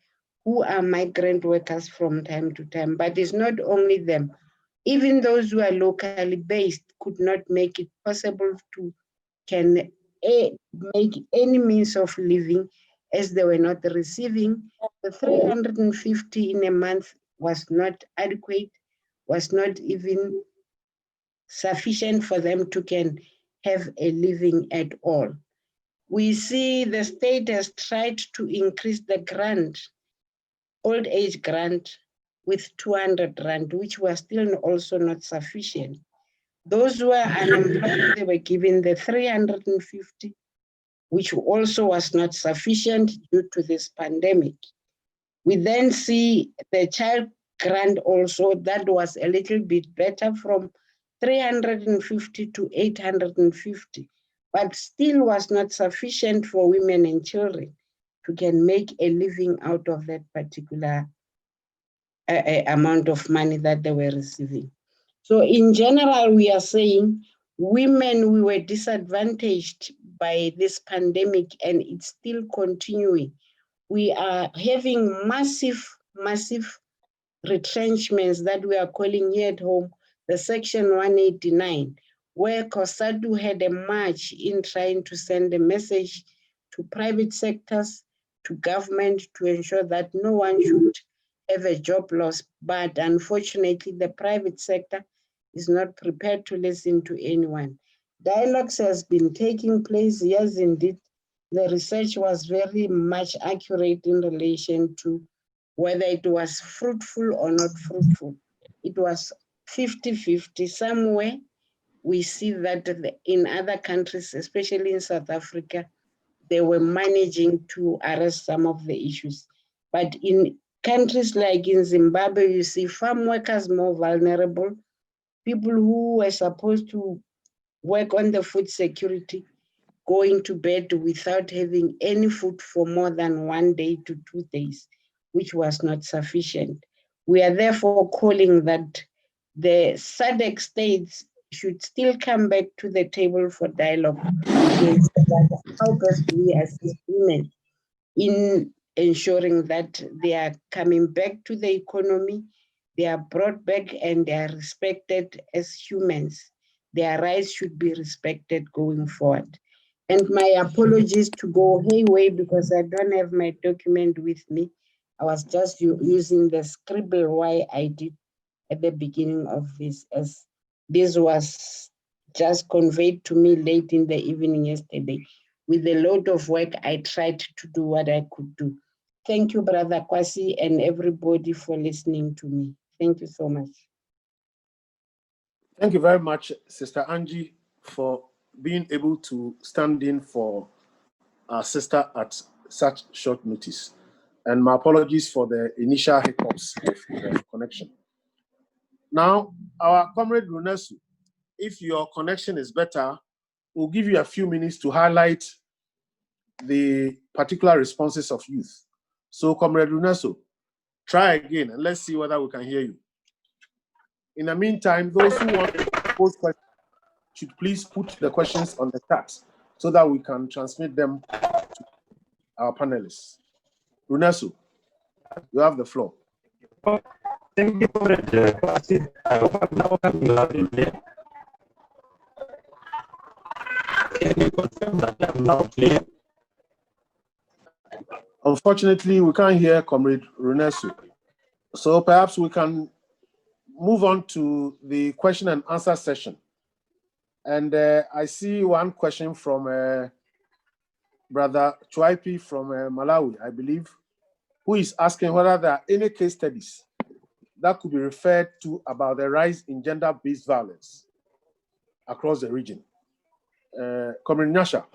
who are migrant workers from time to time. But it's not only them. Even those who are locally based could not make it possible to make any means of living, as they were not receiving. The 350 in a month was not adequate, was not even sufficient for them to can have a living at all. We see the state has tried to increase the grant, old age grant, with 200 rand, which was still also not sufficient. Those who are unemployed, they were given the 350, which also was not sufficient due to this pandemic. We then see the child grant also, that was a little bit better, from 350 to 850, but still was not sufficient for women and children to can make a living out of that particular amount of money that they were receiving. So in general, we are saying women, we were disadvantaged by this pandemic, and it's still continuing. We are having massive retrenchments that we are calling here at home, the Section 189, where COSATU had a march in trying to send a message to private sectors, to government, to ensure that no one should have a job loss. But unfortunately, the private sector is not prepared to listen to anyone. Dialogues has been taking place, yes, indeed. The research was very much accurate in relation to whether it was fruitful or not fruitful. It was 50-50. Somewhere we see that in other countries, especially in South Africa, they were managing to arrest some of the issues. But in countries like in Zimbabwe, you see farm workers more vulnerable, people who were supposed to work on the food security, going to bed without having any food for more than 1 day to 2 days, which was not sufficient. We are therefore calling that the SADC states should still come back to the table for dialogue to ensure that how best we assist women in ensuring that they are coming back to the economy, they are brought back and they are respected as humans. Their rights should be respected going forward. And my apologies to go hayway because I don't have my document with me. I was just using the scribble why I did at the beginning of this, as this was just conveyed to me late in the evening yesterday. With a lot of work, I tried to do what I could do. Thank you, Brother Kwasi, and everybody for listening to me. Thank you so much. Thank you very much, Sister Angie, for being able to stand in for our sister at such short notice. And my apologies for the initial hiccups with the connection. Now, our comrade Runesu, if your connection is better, we'll give you a few minutes to highlight the particular responses of youth. So, comrade Runesu, try again and let's see whether we can hear you. In the meantime, those who want to pose questions should please put the questions on the chat so that we can transmit them to our panelists. Runesu, you have the floor. Thank you for the I hope I'm now coming loud and clear. Can you confirm that I'm now clear? Unfortunately, we can't hear Comrade Runesu. So perhaps we can move on to the question and answer session. And I see one question from Brother Chwaipi from Malawi, I believe, who is asking whether there are any case studies that could be referred to about the rise in gender-based violence across the region. Comrade Nyasha,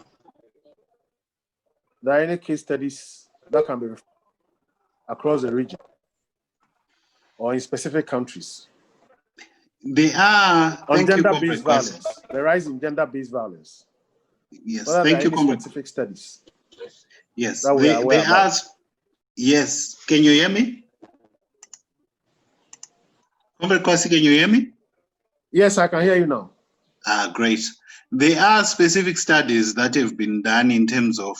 there are any case studies that can be referred across the region or in specific countries? They are on gender-based violence, the rise in gender-based violence. Yes, whether thank you, Comrade. Specific studies. Yes, they are. Yes, can you hear me? Comrade Kwasi, can you hear me? Yes, I can hear you now. Great. There are specific studies that have been done in terms of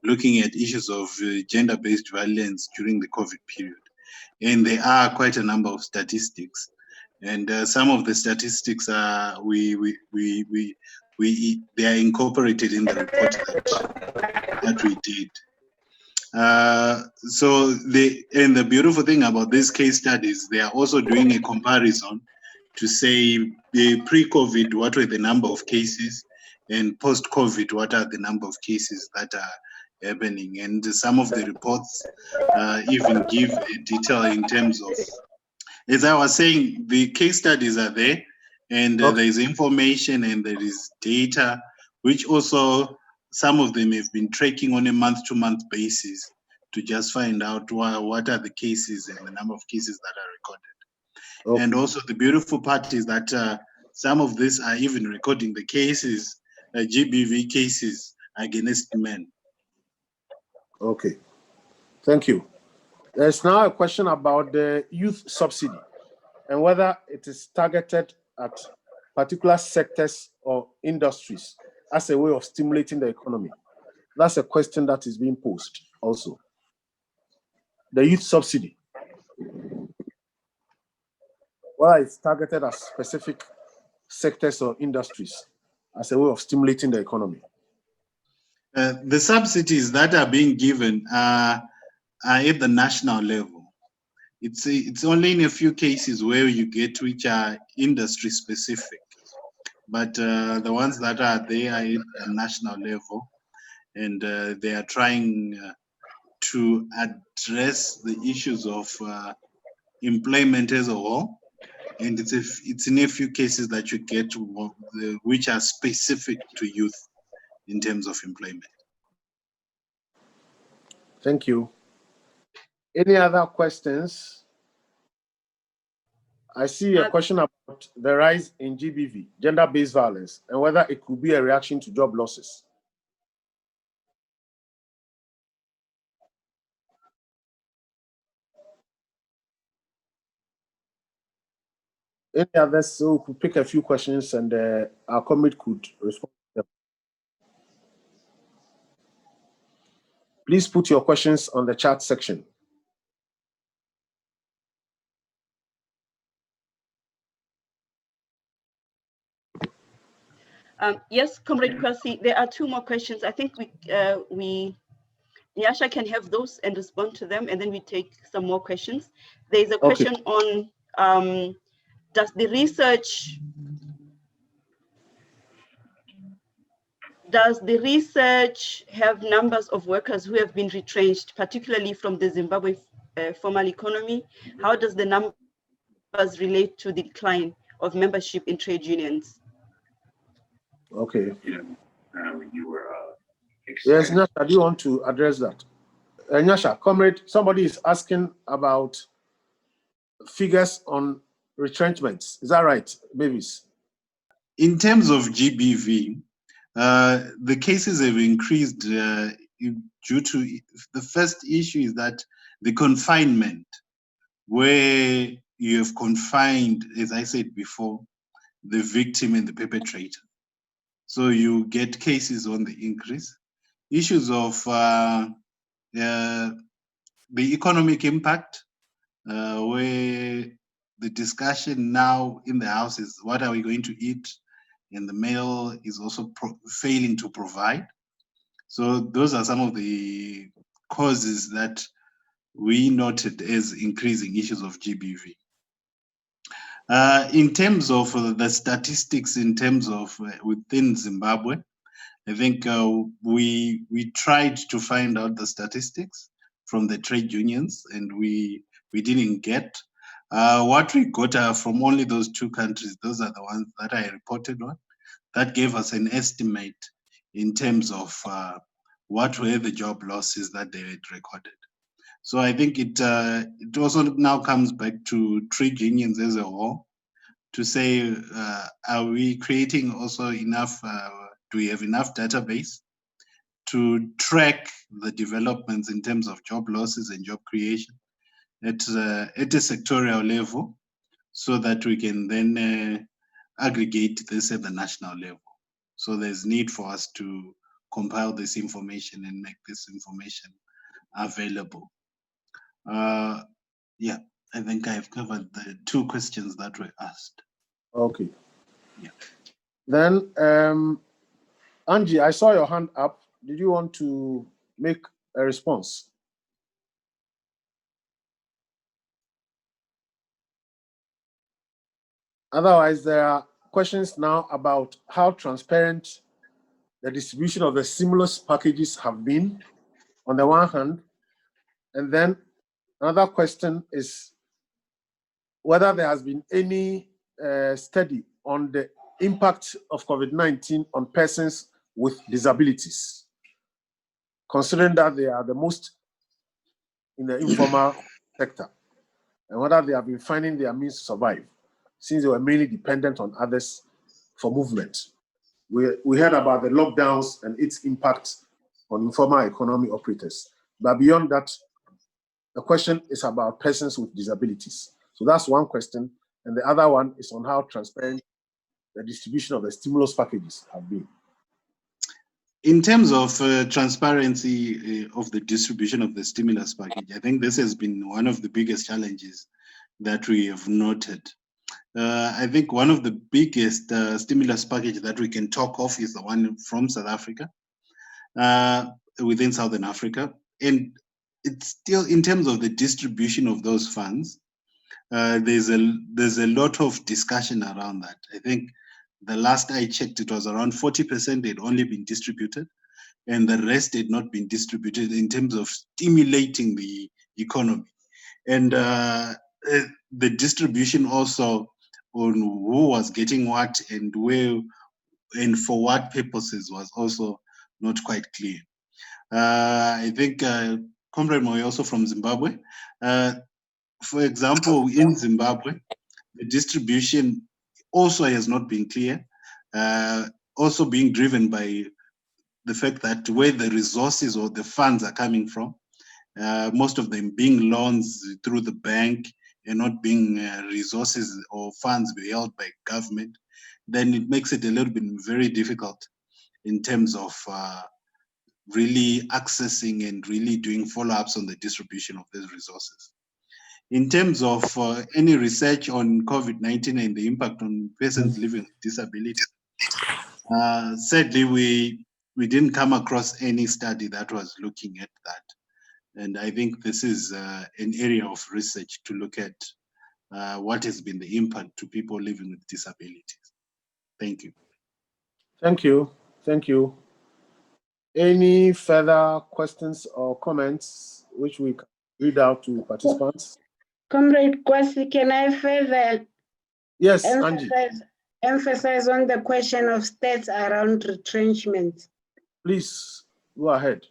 looking at issues of gender-based violence during the COVID period. And there are quite a number of statistics. And some of the statistics are they are incorporated in the report that we did. So the beautiful thing about these case studies, they are also doing a comparison to say pre-COVID, what were the number of cases, and post-COVID, what are the number of cases that are happening. And some of the reports even give a detail in terms of, as I was saying, the case studies are there, and there is information and there is data, which also some of them have been tracking on a month-to-month basis to just find out what are the cases and the number of cases that are recorded. Okay. And also the beautiful part is that some of these are even recording the cases, GBV cases against men. Okay, thank you. There's now a question about the youth subsidy and whether it is targeted at particular sectors or industries as a way of stimulating the economy. That's a question that is being posed also. The youth subsidy, whether it's targeted at specific sectors or industries as a way of stimulating the economy. The subsidies that are being given are at the national level. It's only in a few cases where you get which are industry specific, but the ones that are there are at the national level, and they are trying to address the issues of employment as a whole. And it's in a few cases that you get which are specific to youth in terms of employment. Thank you. Any other questions? I see a question about the rise in GBV, gender-based violence, and whether it could be a reaction to job losses. Any others? So we could pick a few questions and our committee could respond to them. Please put your questions on the chat section. Yes, Comrade Kwasi, there are two more questions. I think Nyasha can have those and respond to them, and then we take some more questions. There's a question on does the research have numbers of workers who have been retrenched, particularly from the Zimbabwe formal economy? How does the numbers relate to the decline of membership in trade unions? Okay. Yes, Nyasha, do you want to address that? Nyasha, comrade, somebody is asking about figures on retrenchments. Is that right, Mavis? In terms of GBV, the cases have increased due to the first issue is that the confinement, where you have confined, as I said before, the victim and the perpetrator. So you get cases on the increase. Issues of the economic impact, where the discussion now in the house is what are we going to eat, and the male is also failing to provide. So those are some of the causes that we noted as increasing issues of GBV. In terms of the statistics, in terms of within Zimbabwe, I think we tried to find out the statistics from the trade unions, and we didn't get. What we got from only those two countries, those are the ones that I reported on, that gave us an estimate in terms of what were the job losses that they had recorded. So I think it also now comes back to trade unions as a whole to say, are we creating also enough, do we have enough database to track the developments in terms of job losses and job creation at a sectorial level, so that we can then aggregate this at the national level. So there's need for us to compile this information and make this information available. Yeah, I think I've covered the 2 questions that were asked. Okay. Yeah. Then, Angie, I saw your hand up. Did you want to make a response? Otherwise, there are questions now about how transparent the distribution of the stimulus packages have been, on the one hand, and then another question is whether there has been any study on the impact of COVID-19 on persons with disabilities, considering that they are the most in the informal sector, and whether they have been finding their means to survive, since they were mainly dependent on others for movement. We heard about the lockdowns and its impact on informal economy operators. But beyond that, the question is about persons with disabilities. So that's one question. And the other one is on how transparent the distribution of the stimulus packages have been. In terms of transparency of the distribution of the stimulus package, I think this has been one of the biggest challenges that we have noted. I think one of the biggest stimulus package that we can talk of is the one from South Africa, within Southern Africa. And it's still, in terms of the distribution of those funds, there's a lot of discussion around that. I think the last I checked, it was around 40% had only been distributed, and the rest had not been distributed in terms of stimulating the economy. And the distribution also on who was getting what and where and for what purposes was also not quite clear. I think Comrade Moyo, also from Zimbabwe, for example, in Zimbabwe, the distribution also has not been clear, also being driven by the fact that where the resources or the funds are coming from, most of them being loans through the bank and not being resources or funds held by government, then it makes it a little bit very difficult in terms of really accessing and really doing follow-ups on the distribution of these resources. In terms of any research on COVID-19 and the impact on persons living with disabilities, sadly, we didn't come across any study that was looking at that. And I think this is an area of research to look at what has been the impact to people living with disabilities. Thank you. Thank you. Thank you. Any further questions or comments which we can read out to participants? Comrade Kwasi, can I further Yes, Angie. emphasize on the question of stats around retrenchment? Please go ahead.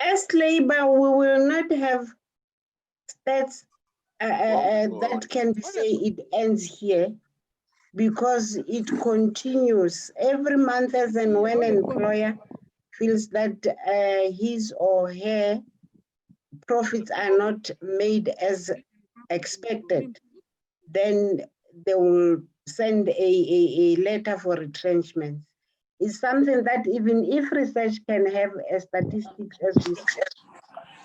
As Labour, we will not have stats that can be say it ends here, because it continues every month as and when an employer feels that his or her profits are not made as expected, then they will send a letter for retrenchment. It's something that even if research can have a statistics as we said,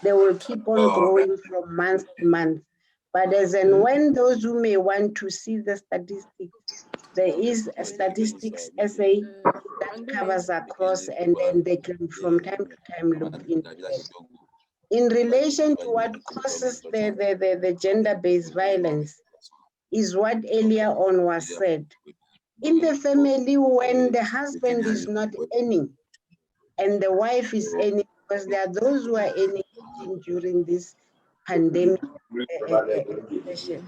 they will keep on growing from month to month. But as and when those who may want to see the statistics, there is a statistics essay that covers across, and then they can from time to time look into it. In relation to what causes the gender-based violence is what earlier on was said. In the family, when the husband is not earning and the wife is earning, because there are those who are earning during this pandemic session,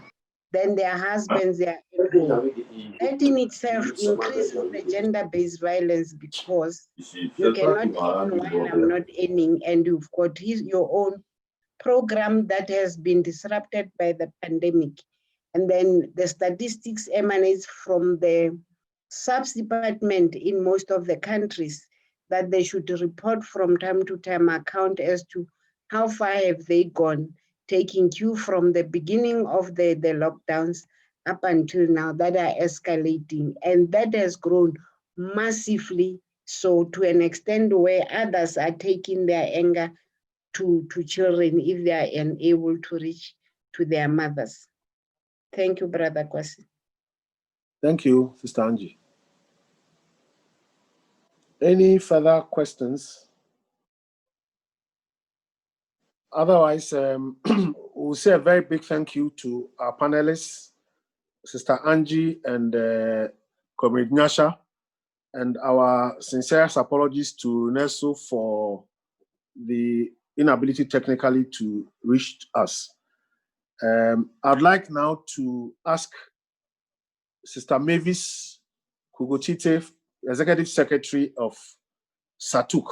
then their husbands are at home. That in itself increases the gender-based violence, because you cannot earn while I'm not earning, and you've got your own program that has been disrupted by the pandemic. And then the statistics emanates from the subs department in most of the countries that they should report from time to time account as to how far have they gone, taking cue from the beginning of the lockdowns up until now that are escalating, and that has grown massively, so to an extent where others are taking their anger to children if they are unable to reach to their mothers. Thank you, Brother Kwasi. Thank you, Sister Angie. Any further questions? Otherwise, we'll say a very big thank you to our panelists, Sister Angie and Comrade Nyasha, and our sincerest apologies to Neso for the inability technically to reach us. I'd like now to ask Sister Mavis Kugochite, Executive Secretary of Satyuk,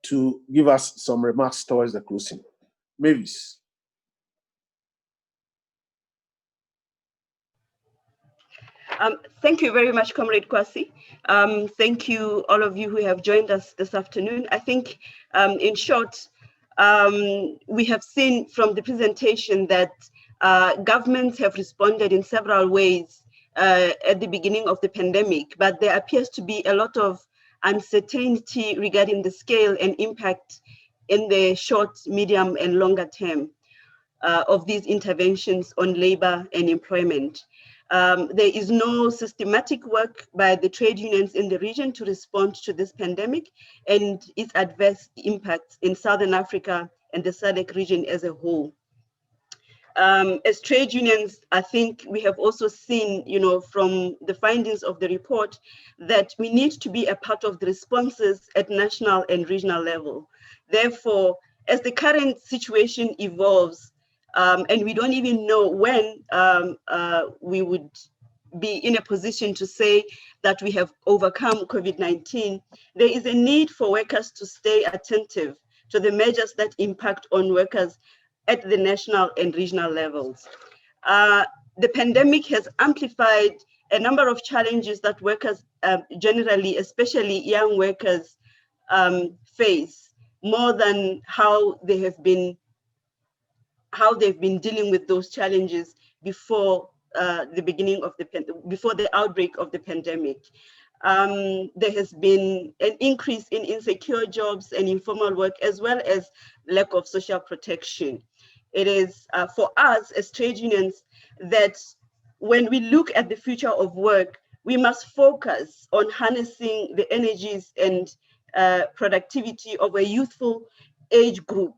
to give us some remarks towards the closing. Mavis. Thank you very much, Comrade Kwasi. Thank you, all of you who have joined us this afternoon. I think, in short, we have seen from the presentation that governments have responded in several ways at the beginning of the pandemic, but there appears to be a lot of uncertainty regarding the scale and impact in the short, medium, and longer term of these interventions on labor and employment. There is no systematic work by the trade unions in the region to respond to this pandemic and its adverse impacts in Southern Africa and the SADC region as a whole. As trade unions, I think we have also seen, from the findings of the report, that we need to be a part of the responses at national and regional level. Therefore, as the current situation evolves, and we don't even know when we would be in a position to say that we have overcome COVID-19, there is a need for workers to stay attentive to the measures that impact on workers at the national and regional levels. The pandemic has amplified a number of challenges that workers generally, especially young workers, face more than how they've been dealing with those challenges before before the outbreak of the pandemic. There has been an increase in insecure jobs and informal work, as well as lack of social protection. It is for us as trade unions that when we look at the future of work, we must focus on harnessing the energies and productivity of a youthful age group,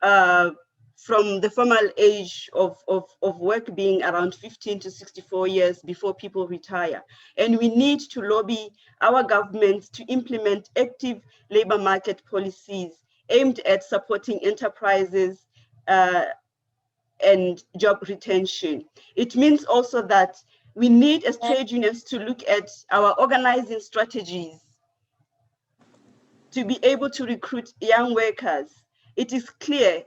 from the formal age of work being around 15 to 64 years before people retire. And we need to lobby our government to implement active labor market policies aimed at supporting enterprises and job retention. It means also that we need as trade unions to look at our organizing strategies to be able to recruit young workers. It is clear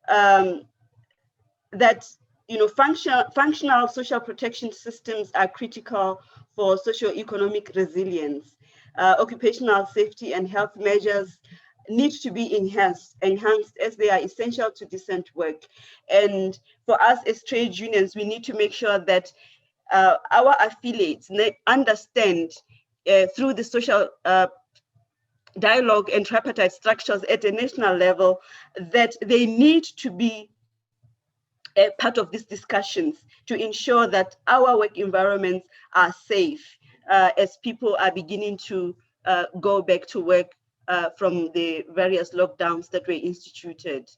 that functional social protection systems are critical for socio-economic resilience. Occupational safety and health measures need to be enhanced as they are essential to decent work. And for us as trade unions, we need to make sure that our affiliates understand through the social dialogue and tripartite structures at a national level that they need to be a part of these discussions to ensure that our work environments are safe as people are beginning to go back to work from the various lockdowns that were instituted.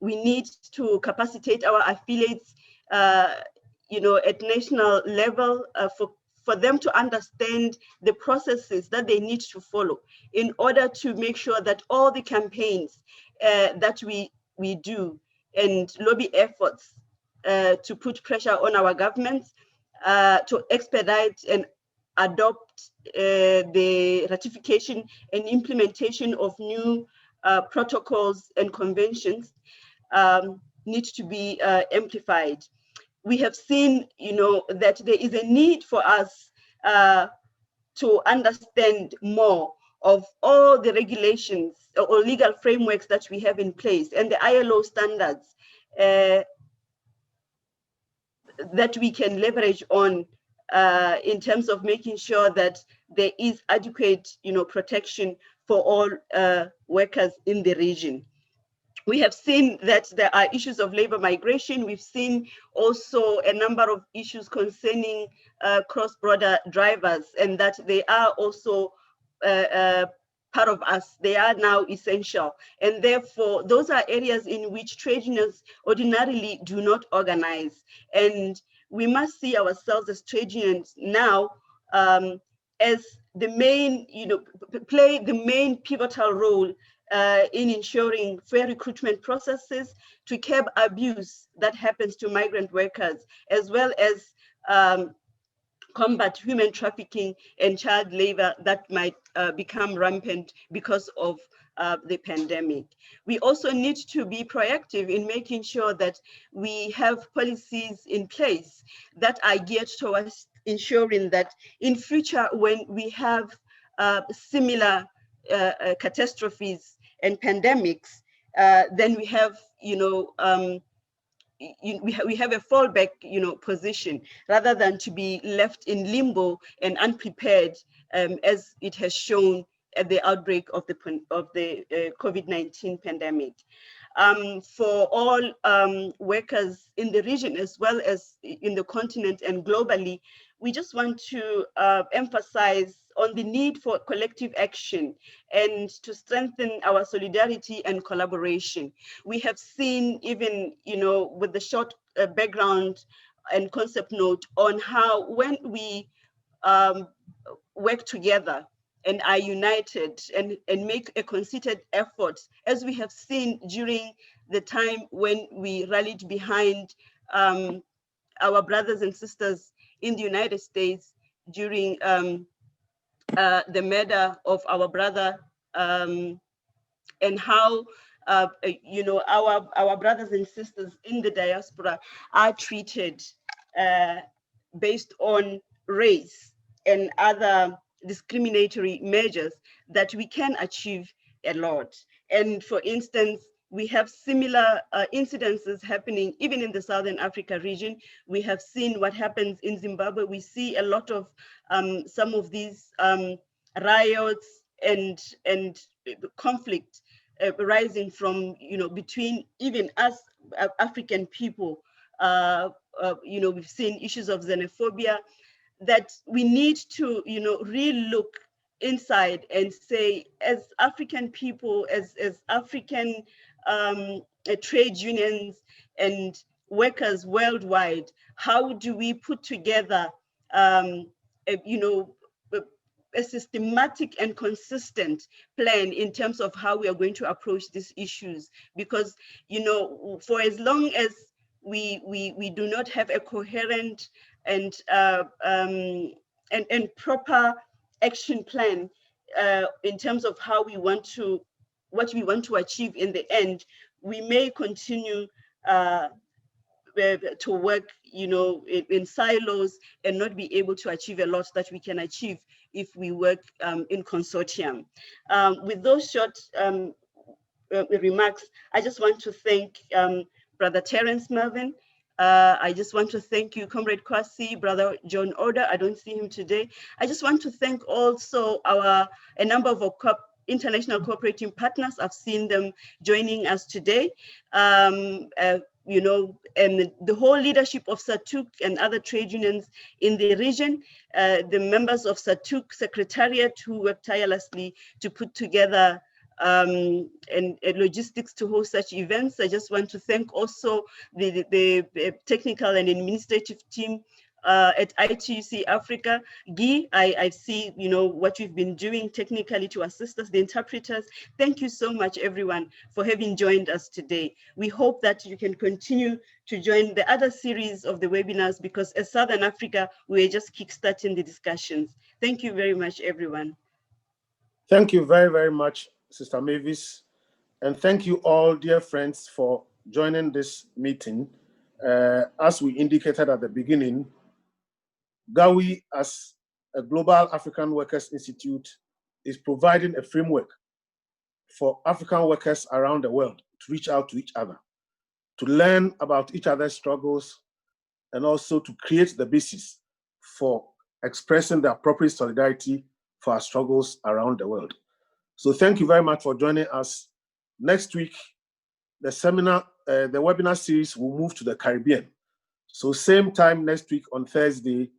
We need to capacitate our affiliates, at national level for them to understand the processes that they need to follow in order to make sure that all the campaigns that we do and lobby efforts to put pressure on our governments to expedite and adopt the ratification and implementation of new protocols and conventions need to be amplified. We have seen, that there is a need for us to understand more of all the regulations or legal frameworks that we have in place and the ILO standards that we can leverage on in terms of making sure that there is adequate, protection for all workers in the region. We have seen that there are issues of labor migration. We've seen also a number of issues concerning cross-border drivers, and that they are also part of us. They are now essential. And therefore, those are areas in which trade unions ordinarily do not organize. And we must see ourselves as trade unions now as the main, play the main pivotal role in ensuring fair recruitment processes to curb abuse that happens to migrant workers, as well as combat human trafficking and child labor that might become rampant because of the pandemic. We also need to be proactive in making sure that we have policies in place that are geared towards ensuring that in future, when we have similar catastrophes and pandemics, then we have, we have a fallback, position, rather than to be left in limbo and unprepared, as it has shown at the outbreak of the COVID-19 pandemic. For all workers in the region, as well as in the continent and globally, we just want to emphasize on the need for collective action and to strengthen our solidarity and collaboration. We have seen, even, with the short background and concept note on how when we work together and are united and make a concerted effort, as we have seen during the time when we rallied behind our brothers and sisters in the United States during the murder of our brother, and how our brothers and sisters in the diaspora are treated based on race and other discriminatory measures, that we can achieve a lot. And for instance, we have similar incidences happening even in the Southern Africa region. We have seen what happens in Zimbabwe. We see a lot of some of these riots and conflict rising from, between even us African people. We've seen issues of xenophobia that we need to, really look inside and say, as African people, as African trade unions and workers worldwide, how do we put together, a systematic and consistent plan in terms of how we are going to approach these issues? Because, for as long as we do not have a coherent and proper action plan in terms of how we want to, what we want to achieve in the end, we may continue to work, in silos and not be able to achieve a lot that we can achieve if we work in consortium. With those short remarks, I just want to thank Brother Terence Melvin. I just want to thank you, Comrade Kwasi, Brother John Oda. I don't see him today. I just want to thank also a number of our international cooperating partners. I've seen them joining us today. And the whole leadership of Satyuk and other trade unions in the region, the members of Satyuk Secretariat who work tirelessly to put together and logistics to host such events. I just want to thank also the technical and administrative team at ITUC Africa. Guy, I see, what you've been doing technically to assist us, the interpreters. Thank you so much, everyone, for having joined us today. We hope that you can continue to join the other series of the webinars, because as Southern Africa, we're just kickstarting the discussions. Thank you very much, everyone. Thank you very, very much, Sister Mavis. And thank you all, dear friends, for joining this meeting. As we indicated at the beginning, GAWI, as a Global African Workers Institute, is providing a framework for African workers around the world to reach out to each other, to learn about each other's struggles, and also to create the basis for expressing the appropriate solidarity for our struggles around the world. So thank you very much for joining us. Next week, the webinar series will move to the Caribbean. So same time next week on Thursday,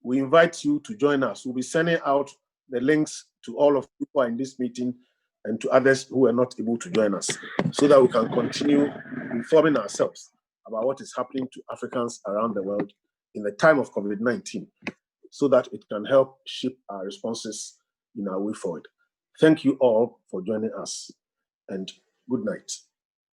we invite you to join us. We'll be sending out the links to all of you who are in this meeting and to others who are not able to join us, so that we can continue informing ourselves about what is happening to Africans around the world in the time of COVID-19, so that it can help shape our responses in our way forward. Thank you all for joining us, and good night.